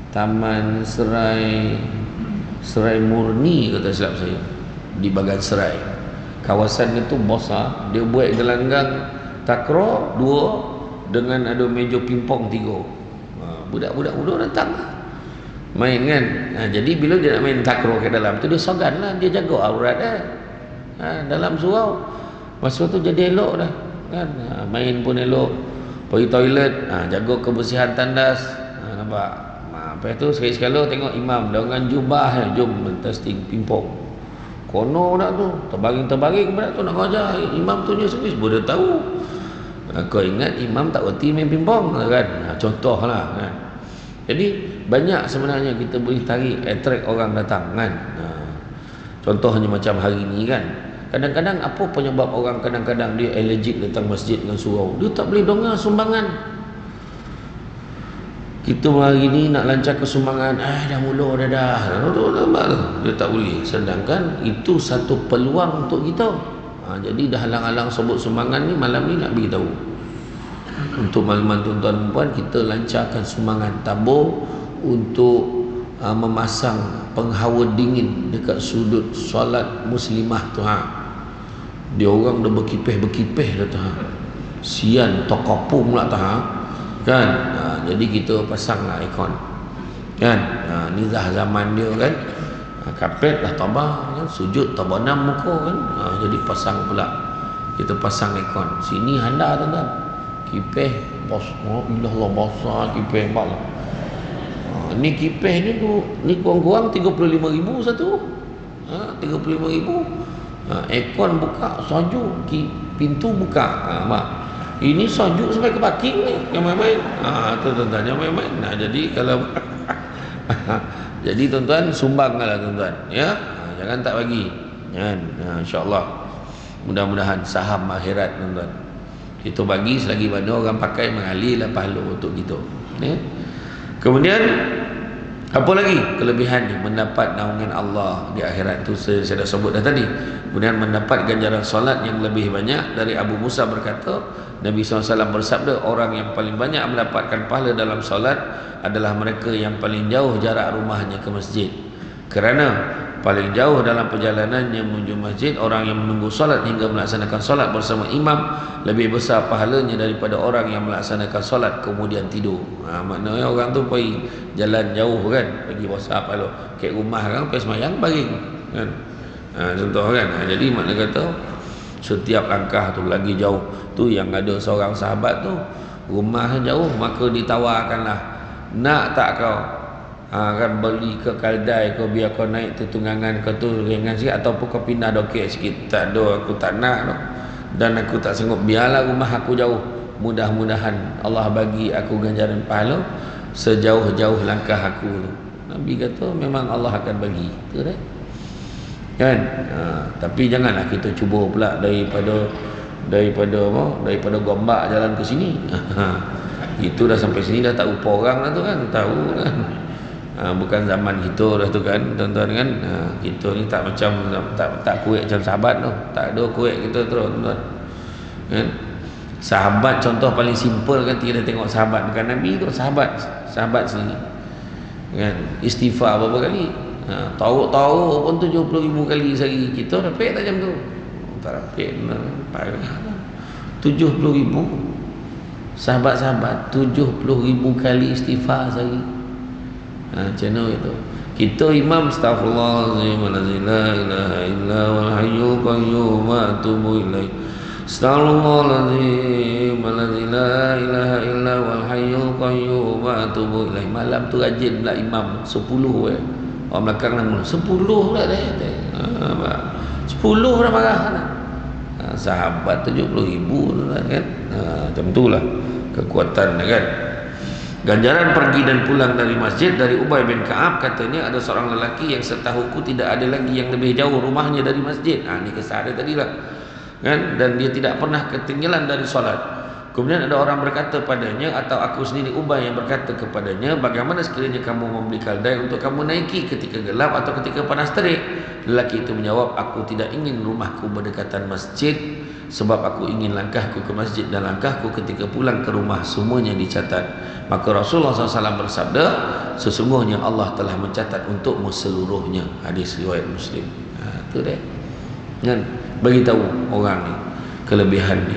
Taman Serai Murni kata silap saya, di Bagan Serai. Kawasan itu besar. Dia buat gelanggang takraw 2 dengan ada meja pingpong 3. Budak-budak muda datang main kan. Jadi bila dia nak main takraw ke dalam tu, dia sogan lah, dia jaga aurat dalam surau. Masa tu jadi elok dah kan. Main pun elok, pergi toilet, jaga kebersihan tandas. Nampak. Lepas tu sekali-sekala tengok imam dengan jubah, jom testing pingpong. Kono dah tu, terbaring-terbaring budak tu nak ajar. Imam tu je servis, boleh tahu. Kau ingat imam tak reti main pingpong kan? Contoh lah kan. Jadi banyak sebenarnya kita boleh tarik, attract orang datang kan. Contohnya macam hari ni kan. Kadang-kadang apa penyebab orang kadang-kadang dia allergic datang masjid dengan surau? Dia tak boleh dengar sumbangan. Kita hari ni nak lancar kesumbangan, dah mula dah. Dia tak boleh. Sedangkan itu satu peluang untuk kita. Jadi dah halang-halang sebut sumbangan ni, malam ni nak beritahu. Untuk makluman tuan-tuan puan, kita lancarkan sumbangan tabur untuk memasang penghawa dingin dekat sudut solat muslimah tu. Dia orang dah berkipih-berkipih dah tu. Sian tokopung pula tu kan. Jadi kita pasanglah aircon kan. Ni dah zaman dia kan. Kapet dah tabah kan, sujud tabanam muka kan. Jadi pasang pula, kita pasang aircon. Sini handa tuan-tuan, kipih bos, Allah basah kipih bal. Ni kipih ni tu, ni kurang-kurang 35,000 satu. 35,000. Aircon buka, sejuk, pintu buka. Mak, ini sejuk sampai ke parking ni, yang main-main. Tu tuan-tuan, yang main-main. Jadi kalau jadi tuan-tuan sumbanglah tuan-tuan ya. Jangan tak bagi kan. InsyaAllah mudah-mudahan saham akhirat tuan-tuan kita bagi selagi mana orang pakai, mengalirlah pahala untuk kita ya. Kemudian apa lagi kelebihan ni? Mendapat naungan Allah di akhirat tu saya dah sebut dah tadi. Kemudian mendapat ganjaran solat yang lebih banyak. Dari Abu Musa berkata, Nabi SAW bersabda, orang yang paling banyak mendapatkan pahala dalam solat adalah mereka yang paling jauh jarak rumahnya ke masjid. Kerana paling jauh dalam perjalanannya menuju masjid orang yang menunggu solat hingga melaksanakan solat bersama imam lebih besar pahalanya daripada orang yang melaksanakan solat kemudian tidur. Maknanya orang tu pergi jalan jauh kan, pergi besar pahala, kat rumah kan pergi semayang baring kan. Contoh kan. Jadi makna kata setiap langkah tu lagi jauh. Tu yang ada seorang sahabat tu rumah jauh, maka ditawarkanlah, nak tak kau kan beli ke Kaldai kau, biar kau naik tu tunggangan kau tu ringan sikit, ataupun kau pindah dokek sikit. Tak ada, aku tak nak dah. Dan aku tak sanggup, biarlah rumah aku jauh, mudah-mudahan Allah bagi aku ganjaran pahala sejauh-jauh langkah aku tu. Nabi kata memang Allah akan bagi tu dah kan. Tapi janganlah kita cuba pula daripada Gombak jalan ke sini. Itu dah sampai sini dah tak rupa orang dah tu kan, tahu kan. Bukan zaman kita dah tu kan tuan-tuan kan. Kita ni tak macam tak kuat macam sahabat tu, tak ada kuat kita tu tuan-tuan kan. Sahabat contoh paling simple kan, kita tengok sahabat bukan Nabi tu, sahabat sendiri kan istighfar berapa kali, tahu pun 70,000 kali sehari. Kita dapat tak macam tu? Tak dapat. Parah 70,000 sahabat 70,000 kali istighfar sehari. Macam mana itu? Kita imam astaghfirullahaladzim la ilaha illa wal hayyul qayyum wa atubu ilaih, astaghfirullahaladzim la ilaha illa wal hayyul qayyum wa atubu ilaih. Malam tu rajin pula imam 10 orang belakang nama 10 pula dah 10 dah marah sahabat 70,000 kan. Macam itulah kekuatan kan. Ganjaran pergi dan pulang dari masjid. Dari Ubay bin Ka'ab katanya, ada seorang lelaki yang setahuku tidak ada lagi yang lebih jauh rumahnya dari masjid. Ini kisah dia tadilah kan, dan dia tidak pernah ketinggalan dari solat. Kemudian ada orang berkata padanya, atau aku sendiri Ubay yang berkata kepadanya, bagaimana sekiranya kamu membeli keldai untuk kamu naiki ketika gelap atau ketika panas terik? Lelaki itu menjawab, aku tidak ingin rumahku berdekatan masjid, sebab aku ingin langkahku ke masjid dan langkahku ketika pulang ke rumah semuanya dicatat. Maka Rasulullah SAW bersabda, sesungguhnya Allah telah mencatat untukmu seluruhnya. Hadis riwayat Muslim. Itu deh kan, bagi tahu orang ni kelebihan ni.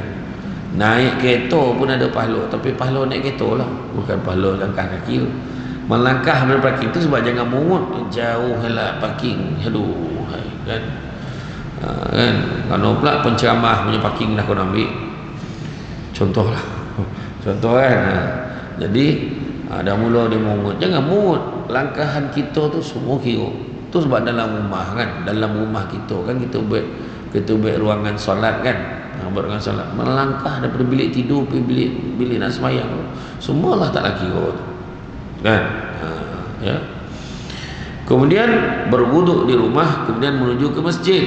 Naik kereta pun ada pahala, tapi pahala naik kereta lah, bukan pahala langkah kaki. Melangkah dari parking tu sebab jangan mungut jauh lah parking. Aduh kan. Kan kalau pula penceramah punya parking dah kau nak ambil contoh kan. Jadi dah mula dia mungut, jangan mungut. Langkahan kita tu semua kira tu, sebab dalam rumah kan, dalam rumah kita kan kita buat ruangan solat kan, buat ruangan solat. Melangkah daripada bilik tidur pergi bilik nak semayang, semualah taklah kira tu kan. Ya. Kemudian berwuduk di rumah, kemudian menuju ke masjid.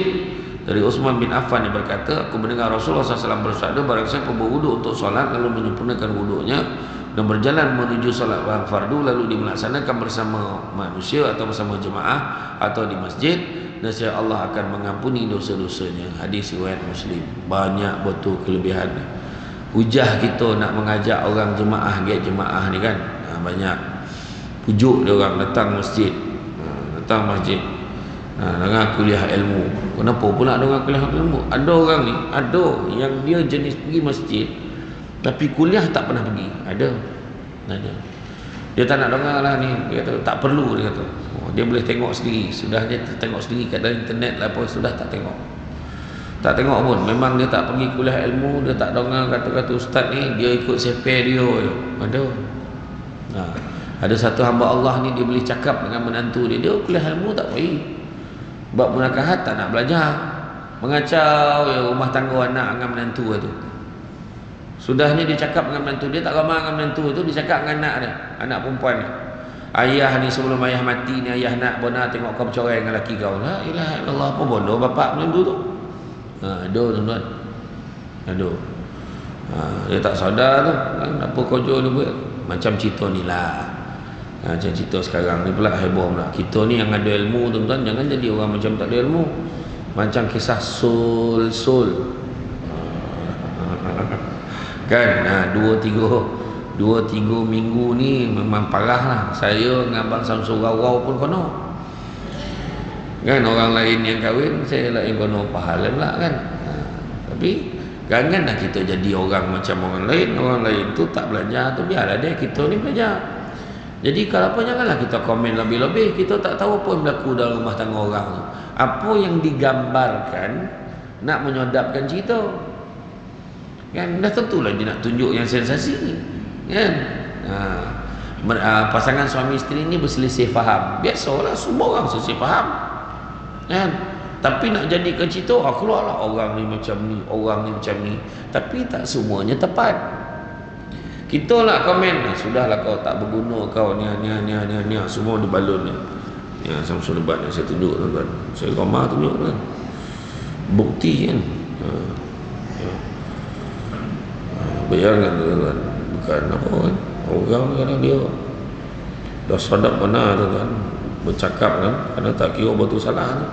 Dari Utsman bin Affan yang berkata, aku mendengar Rasulullah SAW bersabda, barang siapa berwuduk untuk solat lalu menyempurnakan wuduknya dan berjalan menuju solat fardu lalu dimelaksanakan bersama manusia atau bersama jemaah atau di masjid, nescaya Allah akan mengampuni dosa-dosanya. Hadis riwayat Muslim. Banyak betul kelebihan. Hujah kita nak mengajak orang jemaah ni kan, banyak pujuk dia orang datang masjid, dengan kuliah ilmu. Kenapa pula ada orang kuliah ilmu? Ada orang ni, ada yang dia jenis pergi masjid tapi kuliah tak pernah pergi. Ada. Dia tak nak dengar lah ni. Dia kata tak perlu, dia kata. Dia boleh tengok sendiri. Sudah dia tengok sendiri kat dalam internet lah apa, sudah tak tengok. Tak tengok pun. Memang dia tak pergi kuliah ilmu, dia tak dengar kata-kata ustaz ni, dia ikut sefer dia. Ada. Ada satu hamba Allah ni, dia boleh cakap dengan menantu dia, dia kuliah ilmu tak pergi. Bab munakahat tak nak belajar, mengacau rumah tangga anak dengan menantu tu. Sudahnya dia cakap dengan menantu dia, tak ramai dengan menantu tu, dia cakap dengan anak dia, anak perempuan ni, ayah ni sebelum ayah mati ni, ayah nak benar tengok kau bercerai dengan lelaki kau. La ilaha illallah, apa bodoh bapak menantu tu. Ada tuan-tuan, ada. Dia tak sadar tu kan, apa kerja dia buat. Macam cerita ni lah. Macam cerita sekarang ni pula heboh pula. Kita ni yang ada ilmu tuan-tuan, jangan jadi orang macam tak ada ilmu. Macam kisah Sul kan. 2-3 minggu ni memang parah lah. Saya dengan Abang Samsul Rawau pun kono. Kan orang lain yang kahwin, saya lah yang kono pahala pula kan. Tapi janganlah kita jadi orang macam orang lain. Orang lain tu tak belajar tu biarlah dia, kita ni belajar. Jadi kalau apa, janganlah kita komen lebih-lebih. Kita tak tahu apa yang berlaku dalam rumah tangga orang tu. Apa yang digambarkan nak menyodapkan cerita. Kan dah tentulah dia nak tunjuk yang sensasi kan. Pasangan suami isteri ni berselisih faham. Biasalah, semua orang selisih faham. Kan? Tapi nak jadikan cerita, keluarlah orang ni macam ni, orang ni macam ni. Tapi tak semuanya tepat. Kita lah komen, sudahlah kau tak berguna, kau ni semua dibalun ni. Ya, Samsul Debat yang saya tunjuk tuan-tuan. Saya ramah tunjuk kan. Bukti kan. Bayangkan tuan-tuan, bukan apa kan. Orang kadang dia dah sadap benar tuan-tuan, bercakap kan, kadang tak kira betul salah tu.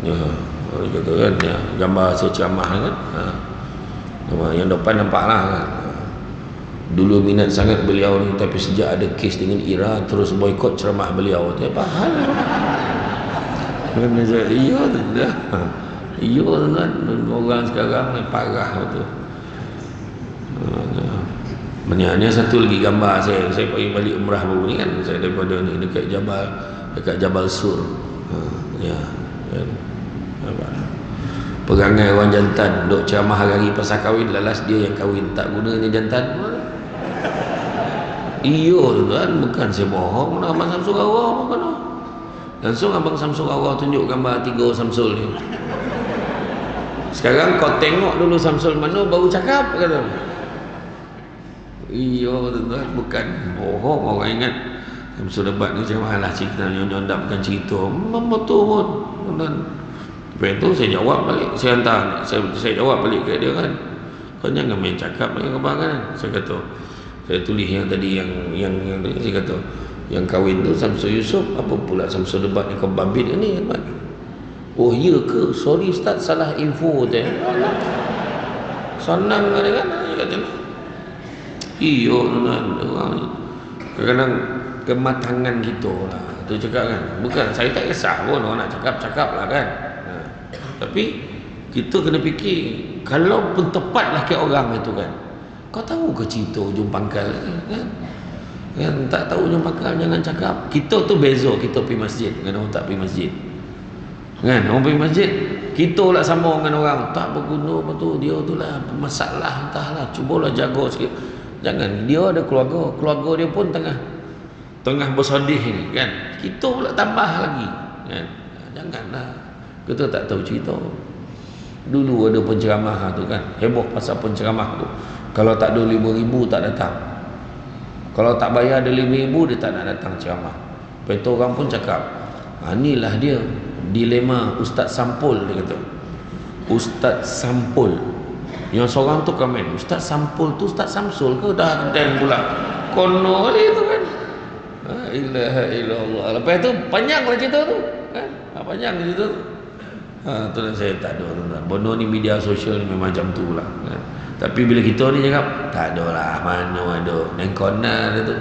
Ya, orang kata kan, ya, gambar saya ceramah kan. Yang depan nampaklah kan. Dulu minat sangat beliau ni, tapi sejak ada kes dengan Ira, terus boikot ceramah beliau. Apa hal? Iya dah. Iya tuan, orang sekarang ni parah betul. Hanya satu lagi gambar saya pergi balik umrah baru ni kan, saya daripada ni dekat Jabal Sur. Ya, kan. Perangai orang jantan duk ceramah hari pasal kahwin, lalas dia yang kahwin, tak guna ni jantan. Iyo tuan, bukan saya bohong. Abang Samsul Awal bukan. Langsung Abang Samsul Awal tunjuk gambar 3 Samsul ni. Sekarang kau tengok dulu Samsul mana baru cakap kata. Iyo tuan, bukan bohong. Orang ingat Samsul Debat ni macam mana cerita nyondapkan cerita. Memang betul pun tuan. Lepas tu saya jawab balik, saya hantar, saya jawab balik ke dia kan. Kau jangan main cakap dengan abang kan. Saya kata, saya tulis yang tadi yang tadi saya kata, yang kahwin tu Samsul Yusof, apa pula Samsul Debat ni kau babit ni kan. Oh iya ke? Sorry Ustaz, salah info tu. Senang kan dia kata. Iyo tuan, orang ni kadang-kadang kematangan kita lah tu cakap kan. Bukan saya tak kisah pun orang nak cakap lah kan. Tapi kita kena fikir, kalau pun tepatlah ke orang itu kan, kau tahu ke cerita ujung pangkal kan? Kan tak tahu ujung pangkal jangan cakap. Kita tu beza, kita pergi masjid dengan orang tak pergi masjid. Kan orang pergi masjid, kita lah sama dengan orang tak berguna betul, dia tu lah masalah, entahlah, cubalah jaga sikit. Jangan, dia ada keluarga dia pun tengah bersedih ni kan. Kita pula tambah lagi kan. Janganlah, kita tak tahu cerita. Dulu ada penceramah tu kan, heboh pasal penceramah tu. Kalau tak ada 5,000 tak datang. Kalau tak bayar ada 5,000 dia tak nak datang ceramah. Lepas tu orang pun cakap, inilah dia dilema Ustaz Sampul, dia kata. Ustaz Sampul. Yang seorang tu komen, Ustaz Sampul tu Ustaz Samsul ke dah dan pula. Kono kali tu kan. La ilaha illallah. Lepas tu panjanglah cerita tu kan. Panjang cerita tu. Tu saya tak ada tuan. Bono ni media sosial ni memang macam tu lah kan. Tapi bila kita ni cakap, tak ada lah, mana ada nengkona dia tu.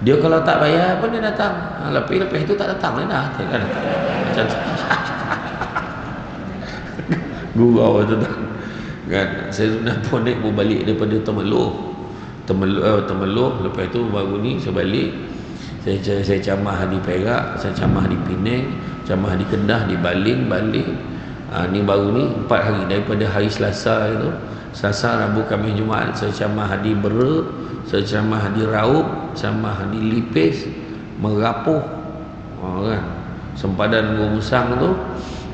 Dia kalau tak bayar pun dia datang. Lepas itu tak datang dah. Dia kan datang. Macam tu. Gurau tu tak. Kan saya sebenarnya pun naik balik daripada Temeloh. Lepas tu baru ni saya balik. Saya camah di Perak, saya camah di Penang, camah di Kedah, di Baling. Ni baru ni 4 hari daripada hari Selasa itu. Selasa, Rabu, Khamis, Jumaat saya camah di Bera, saya camah di Raub, camah di Lipis, Merapuh. Kan. Sempadan Gua Musang tu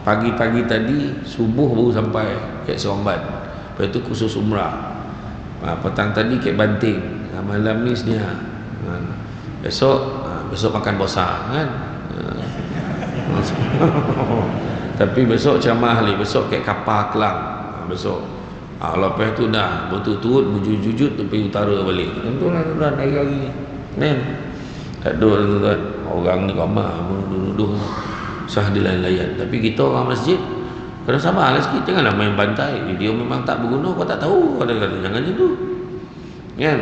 pagi-pagi tadi subuh baru sampai kat Seremban. Lepas tu khusus umrah. Petang tadi kat Banting. Malam ni sedia. Besok makan bosa kan. Tapi besok ceramah lagi, besok kat Kapal Kelang. Besok. Lepas tu dah berturut-turut berjujut pergi utara balik. Tentulah tuan hari-hari. Kan? Tak ada tuan. Orang ni ramah menuduh sah dia layan. Tapi kita orang masjid kena sabarlah sikit, janganlah main bantai. Dia memang tak berguna, kau tak tahu, kata-kata jangan macam tu kan.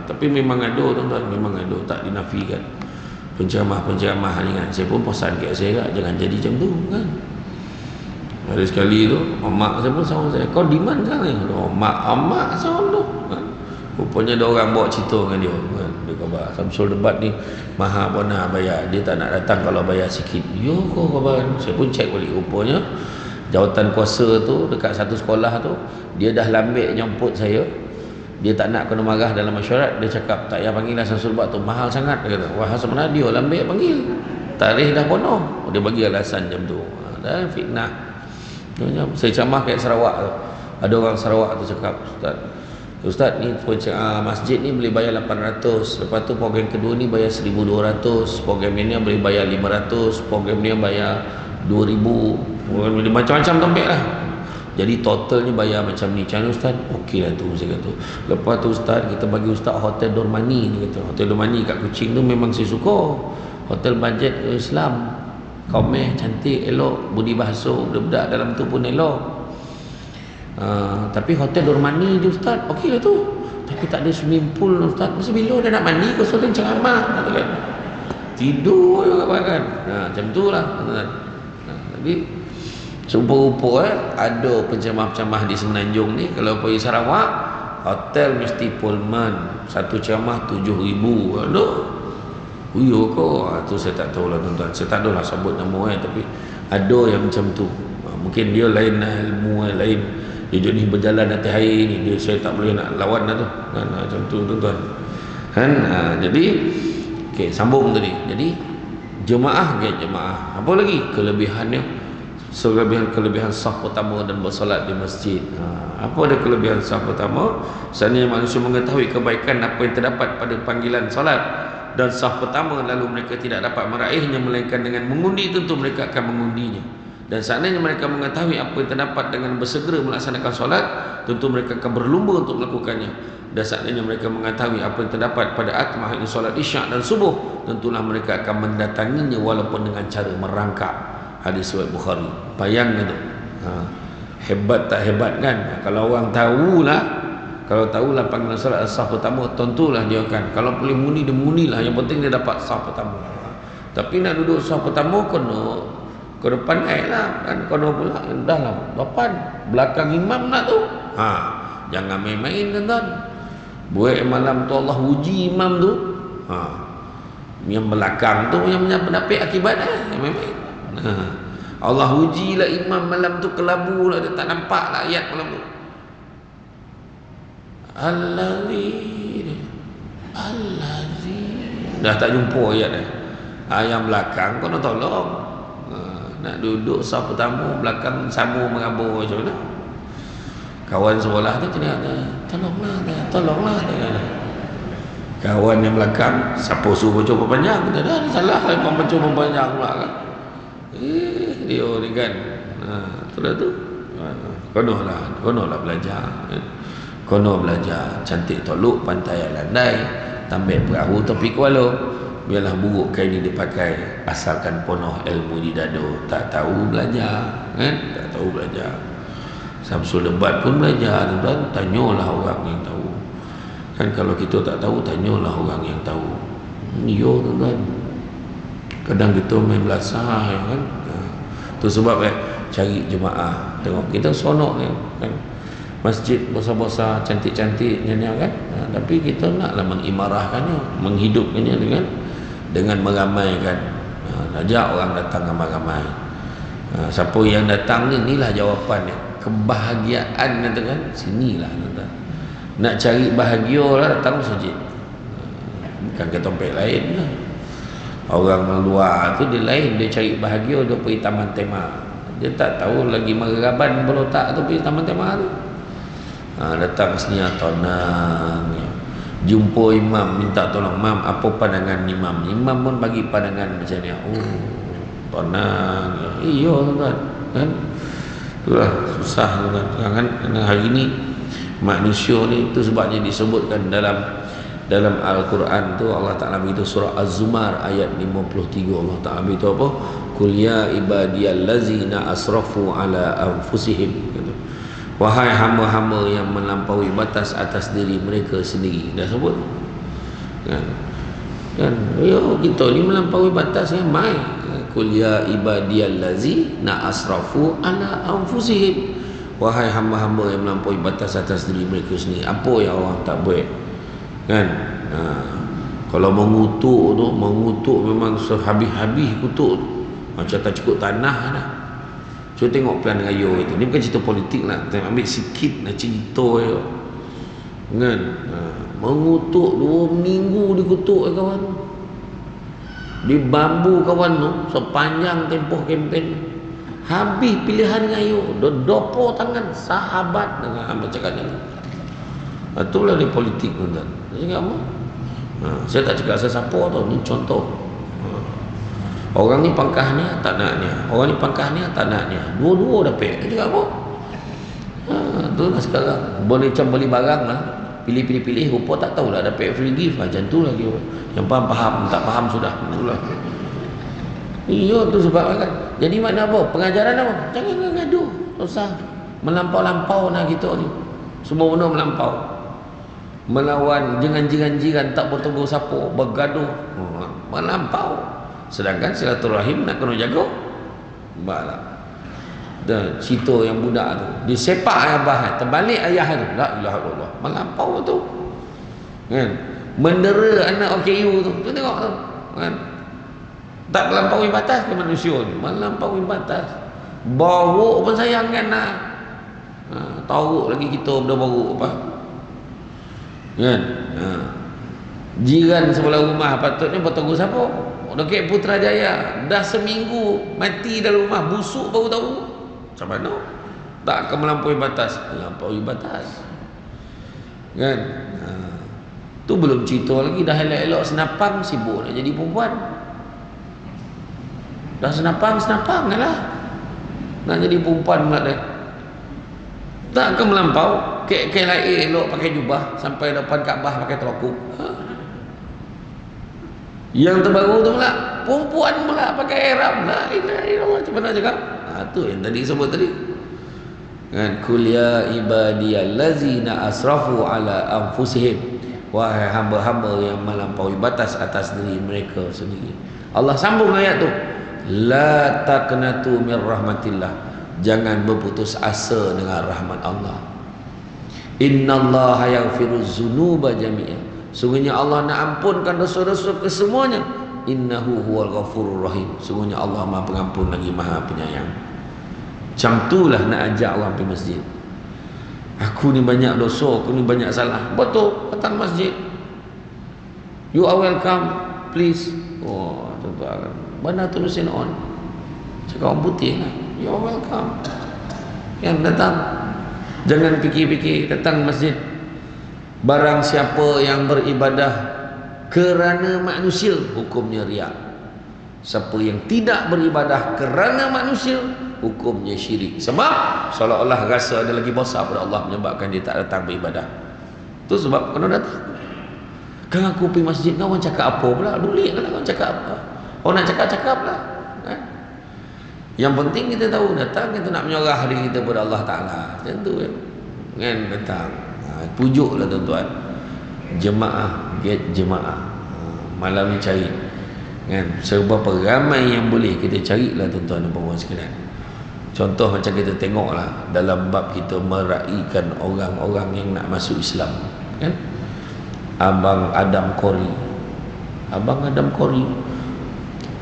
Tapi memang ada tuan-tuan, memang ada, tak dinafikan. penceramah ni kan, saya pun pesan kat saya kan, jangan jadi macam tu kan. Ada sekali tu mak saya pun sama saya, kau di mana sekarang ni? Mak sama tu kan. Rupanya ada orang bawa cerita dengan dia kan. Dia khabar Samsul Debat ni maha bona bayar, dia tak nak datang kalau bayar sikit. Yo kau khabar. Saya pun cek balik, rupanya jawatan kuasa tu dekat satu sekolah tu, dia dah lambat jemput saya. Dia tak nak kena marah dalam mesyuarat. Dia cakap tak payah panggil lah Samsul Debat tu, mahal sangat. Dia kata wah sebenarnya dia lambat panggil, tarikh dah penuh. Dia bagi alasan jam tu. Dan fitnah. Saya ceramah kat Sarawak tu, ada orang Sarawak tu cakap, Ustaz ni masjid ni boleh bayar 800, lepas tu program kedua ni bayar 1200, program ni boleh bayar 500, program ni bayar 2000, macam-macam tombek lah. Jadi total ni bayar macam ni. Macam mana Ustaz? Okey lah tu, saya kata. Lepas tu Ustaz, kita bagi Ustaz Hotel Dormani. Dia kata Hotel Dormani kat Kuching tu memang saya suka. Hotel bajet Islam, komeh, cantik, elok, budi bahasa budak-budak dalam tu pun elok. Tapi Hotel Dormani je Ustaz, okey lah tu, tapi tak ada swimming pool Ustaz. Masa bila dia nak mandi kau suruh ceramah kan? Tidur juga kan. Macam tu lah. Jadi rupa-rupa ada penceramah-penceramah di Semenanjung ni, kalau pergi Sarawak hotel mesti Pullman, satu ceramah 7,000. Aduh, uyo kau tu saya tak tahu lah tuan-tuan. Saya tak tahu lah sebut nama tapi ada yang macam tu. Mungkin dia lain ilmu lain, dia jenis berjalan atas air ni, dia saya tak boleh nak lawan lah tu kan. Macam tu tuan-tuan kan. Jadi okey, sambung tadi. Jadi jemaah apa lagi kelebihannya? Kelebihan saf pertama dan bersolat di masjid. Apa ada kelebihan saf pertama? Seandainya manusia mengetahui kebaikan apa yang terdapat pada panggilan solat dan saf pertama, lalu mereka tidak dapat meraihnya melainkan dengan mengundi, tentu mereka akan mengundinya. Dan seandainya mereka mengetahui apa yang terdapat dengan bersegera melaksanakan solat, tentu mereka akan berlumba untuk melakukannya. Dan seandainya mereka mengetahui apa yang terdapat pada atmah ini solat isyak dan subuh, tentulah mereka akan mendatanginya walaupun dengan cara merangkak. Hadis riwayat Bukhari. Bayangkan tu. Hebat tak hebat kan? Kalau orang tahulah panggilan solat saf pertama, tentulah dia akan, kalau boleh muni dia munilah, yang penting dia dapat saf pertama. Tapi nak duduk saf pertama kena ke depan lah kan, kena pula dah lah depan belakang imam nak tu. Jangan main-main tuan-tuan. Buat malam tu Allah uji imam tu. Yang belakang tu yang mendapat akibat main-main. Allah ujilah imam malam tu, kelabu lah, dia tak nampak lah ayat malam tu. Allazi dah tak jumpa ayat dah. Yang belakang kau nak tolong. Nak duduk saf pertama, belakang sama mengabur macam mana? Kawan sekolah tu kena tolonglah. Kawan yang belakang siapa suruh baca panjang? Kita dah salah kau baca panjang pula kan. Dia ni kan. Itulah tu. Konolah belajar. Kono belajar. Cantik toluk, pantai landai, tambah perahu tepi kuala. Biarlah buruk kain ini dipakai, asalkan penuh ilmu di dada. Tak tahu belajar kan? Tak tahu belajar. Samsul Debat pun belajar tuan-tuan. Tanyalah orang yang tahu kan. Kalau kita tak tahu, tanyalah orang yang tahu. Yo tuan-tuan, kadang kita main belasah kan. Tu sebab cari jemaah. Tengok kita sonok kan, masjid besar-besar cantik-cantik kan. Tapi kita naklah mengimarahkannya, menghidupkannya dengan meramaikan. Ajak orang datang ramai-ramai. Siapa yang datang ni, inilah jawapannya. Kebahagiaan katakan, sinilah tuan-tuan. Nak cari bahagia lah, datang masjid. Bukan ke tempat lain lah. Orang luar tu dia lain, dia cari bahagia, dia pergi taman tema. Dia tak tahu lagi meraban berotak tu pergi taman tema tu. Datang sini tenang. Jumpa imam, minta tolong imam, apa pandangan imam? Imam pun bagi pandangan macam ni. Tenang. Iya tuan-tuan kan. Itulah susah tuan-tuan kan. Hari ni manusia ni, itu sebabnya disebutkan dalam Al-Quran tu, Allah Ta'ala beritahu surah Az-Zumar ayat 53. Allah Ta'ala beritahu apa? Qul ya ibadiyallazina asrafu ala anfusihim. Wahai hamba-hamba yang melampaui batas atas diri mereka sendiri. Dah sebut kan? kan. Yo kita ni melampaui batas yang mai. Qul ya ibadiyallazina asrafu ala anfusihim, wahai hamba-hamba yang melampaui batas atas diri mereka sendiri. Apa yang orang tak buat, kan? Kalau mengutuk memang sehabis-habis kutuk tu. Macam tak cukup tanah dah. So tengok Pelan Raya itu. Ni bukan cerita politik lah. Kita ambil sikit nak cerita je, kan? Mengutuk 2 minggu dikutuk kawan. Di bambu kawan tu sepanjang tempoh kempen. Habis pilihan Raya, dopo tangan sahabat dengan hamba cakap ni. Itulah dia politik tuan-tuan. Saya cakap apa? Saya tak cakap siapa tau, ni contoh. Orang ni pangkah ni tak naknya, orang ni pangkah ni tak naknya, dua-dua dapat. Dia cakap apa? Tu lah sekarang. Boleh macam beli barang lah, pilih, rupa tak tahulah dapat free gift macam tu lagi. Yang faham, tak faham sudah. Itulah. Iya tu sebab kan. Jadi makna apa? Pengajaran apa? Jangan gaduh, susah. Melampau-lampau nak kita ni. Semua benda melampau. Melawan jiran-jiran tak bertemu siapa, bergaduh, melampau. Sedangkan silaturahim nak kena jaga. Baiklah. Dan cerita yang budak tu disepak ayah terbalik ayah tu, la ilaha illallah, melampau tu, kan? Mendera anak OKU tu tengok tu, kan? Tak melampaui batas ke manusia ni, melampaui batas. Borok pun sayang kan nak. Tahu lagi kita benda borok apa, kan? Jiran sebelah rumah patutnya bertunggu siapa? Dekat Putrajaya dah seminggu mati dalam rumah, busuk baru tahu. Macam mana? Tak akan melampaui batas. Melampaui batas, kan? Tu belum cerita lagi dah elok-elok senapang sibuk nak jadi perempuan. Dah senapang lah, nak jadi perempuan pula dah. Tak akan melampau. Kek lain elok pakai jubah sampai depan Kaabah pakai telekuk. Yang terbaru tu pula perempuan pula pakai ihram. La ilaha illallah, macam mana cakap? Tu yang tadi sebut tadi, kan? Qul ya ibadiyallazina asrafu ala anfusihim, wahai hamba-hamba yang melampaui batas atas diri mereka sendiri. Allah sambung ayat tu, la taqnatu mir rahmatillah, jangan berputus asa dengan rahmat Allah. Innallaha yaghfiruz dzunuba jami'an, sungguhnya Allah nak ampunkan dosa-dosa kesemuanya. Innahu huwal ghafurur rahim, sungguhnya Allah Maha Pengampun lagi Maha Penyayang. Macam itulah nak ajak orang pergi masjid. Aku ni banyak dosa, aku ni banyak salah. Betul, datang masjid. You are welcome, please. Oh, tuan-tuan, mana tulisin on? Cakap orang putih lah. You are welcome. Yang datang, jangan fikir-fikir datang masjid. Barang siapa yang beribadah kerana manusia, hukumnya riak. Siapa yang tidak beribadah kerana manusia, hukumnya syirik. Sebab seolah-olah rasa ada lagi besar pada Allah menyebabkan dia tak datang beribadah. Tu sebab kena datang. Kan aku pergi masjid, kau orang cakap apa pula? Dulik kan kau cakap apa? Orang nak cakap-cakap lah, kan? Yang penting kita tahu datang, kita nak menyerah diri kita kepada Allah Ta'ala. Macam tu kan? Datang. Pujuklah tuan-tuan, jemaah, get jemaah. Malam ni cari, kan? Seberapa ramai yang boleh kita carilah tuan-tuan dan puan-puan sekalian. Contoh macam kita tengoklah dalam bab kita meraihkan orang-orang yang nak masuk Islam, kan? Abang Adam Kori,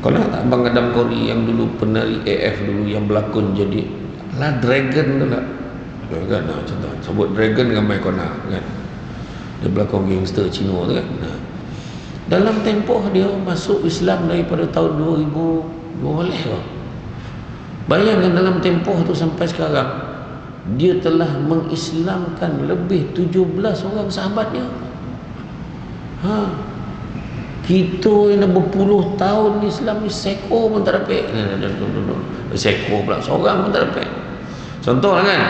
kalau Abang Adam Kori yang dulu penari AF dulu, yang berlakon jadi lah Dragon tu lah, kan? Contoh sebut Dragon dengan Mike Kona, kan? Dia berlakon gangster Cina tu, kan? Dalam tempoh dia masuk Islam daripada tahun 2012 ke? Bayangkan dalam tempoh tu sampai sekarang dia telah mengislamkan lebih 17 orang sahabatnya. Kita yang dah berpuluh tahun Islam ni seko pun tak dapat. Seko pula, seorang pun tak dapat. Contoh lah, kan?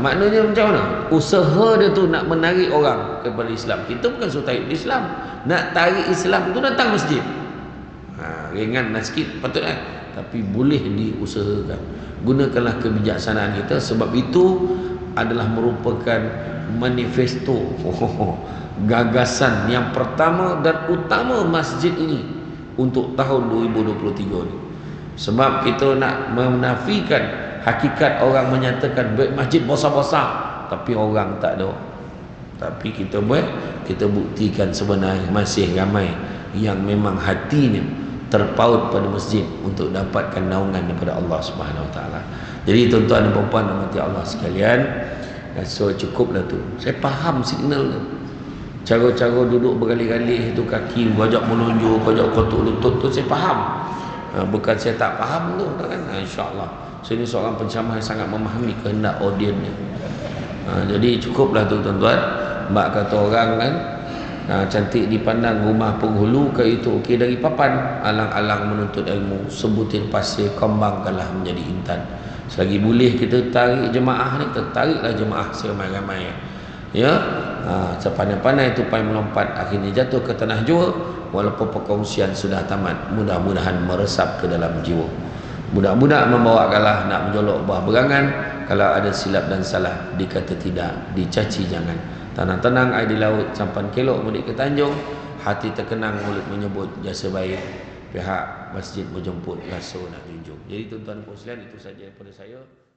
Maknanya macam mana? Usaha dia tu nak menarik orang kepada Islam. Kita bukan suruh tarik Islam. Nak tarik Islam tu datang masjid. Ringan dan sikit patutlah, tapi boleh diusahakan. Gunakanlah kebijaksanaan kita. Sebab itu adalah merupakan manifesto gagasan yang pertama dan utama masjid ini untuk tahun 2023 ni. Sebab kita nak menafikan hakikat orang menyatakan masjid besar-besar tapi orang tak ada. Tapi kita buktikan sebenarnya masih ramai yang memang hatinya terpaut pada masjid untuk dapatkan naungan daripada Allah Subhanahu Wa Taala. Jadi tuan-tuan dan puan-puan rahmati Allah sekalian, so cukuplah tu. Saya faham signal tu. Cara-cara duduk bergalih-galih itu, kaki bajak menunjuk, bajak kotuk lutut tu saya faham. Bukan saya tak faham tu kan. Insya-Allah. So ini seorang penceramah yang sangat memahami kehendak audiensnya. Jadi cukuplah tu tuan-tuan. Mbak kata orang kan, cantik dipandang rumah penghulu ke itu okey dari papan. Alang-alang menuntut ilmu, sebutir pasir kembangkanlah menjadi intan. Selagi boleh kita tarik jemaah ni, tertariklah jemaah seramai-ramai. Ya, sepandai-pandai tupai melompat akhirnya jatuh ke tanah jua walaupun perkongsian sudah tamat. Mudah-mudahan meresap ke dalam jiwa. Budak-budak membawa kalah nak menjolok buah berangan. Kalau ada silap dan salah dikata tidak, dicaci jangan. Tenang-tenang air di laut, sampan kelok mudik ke Tanjung. Hati terkenang mulut menyebut jasa baik. Pihak masjid menjemput rasa nak junjung. Jadi tuan-tuan dan puan sekalian, itu saja daripada saya.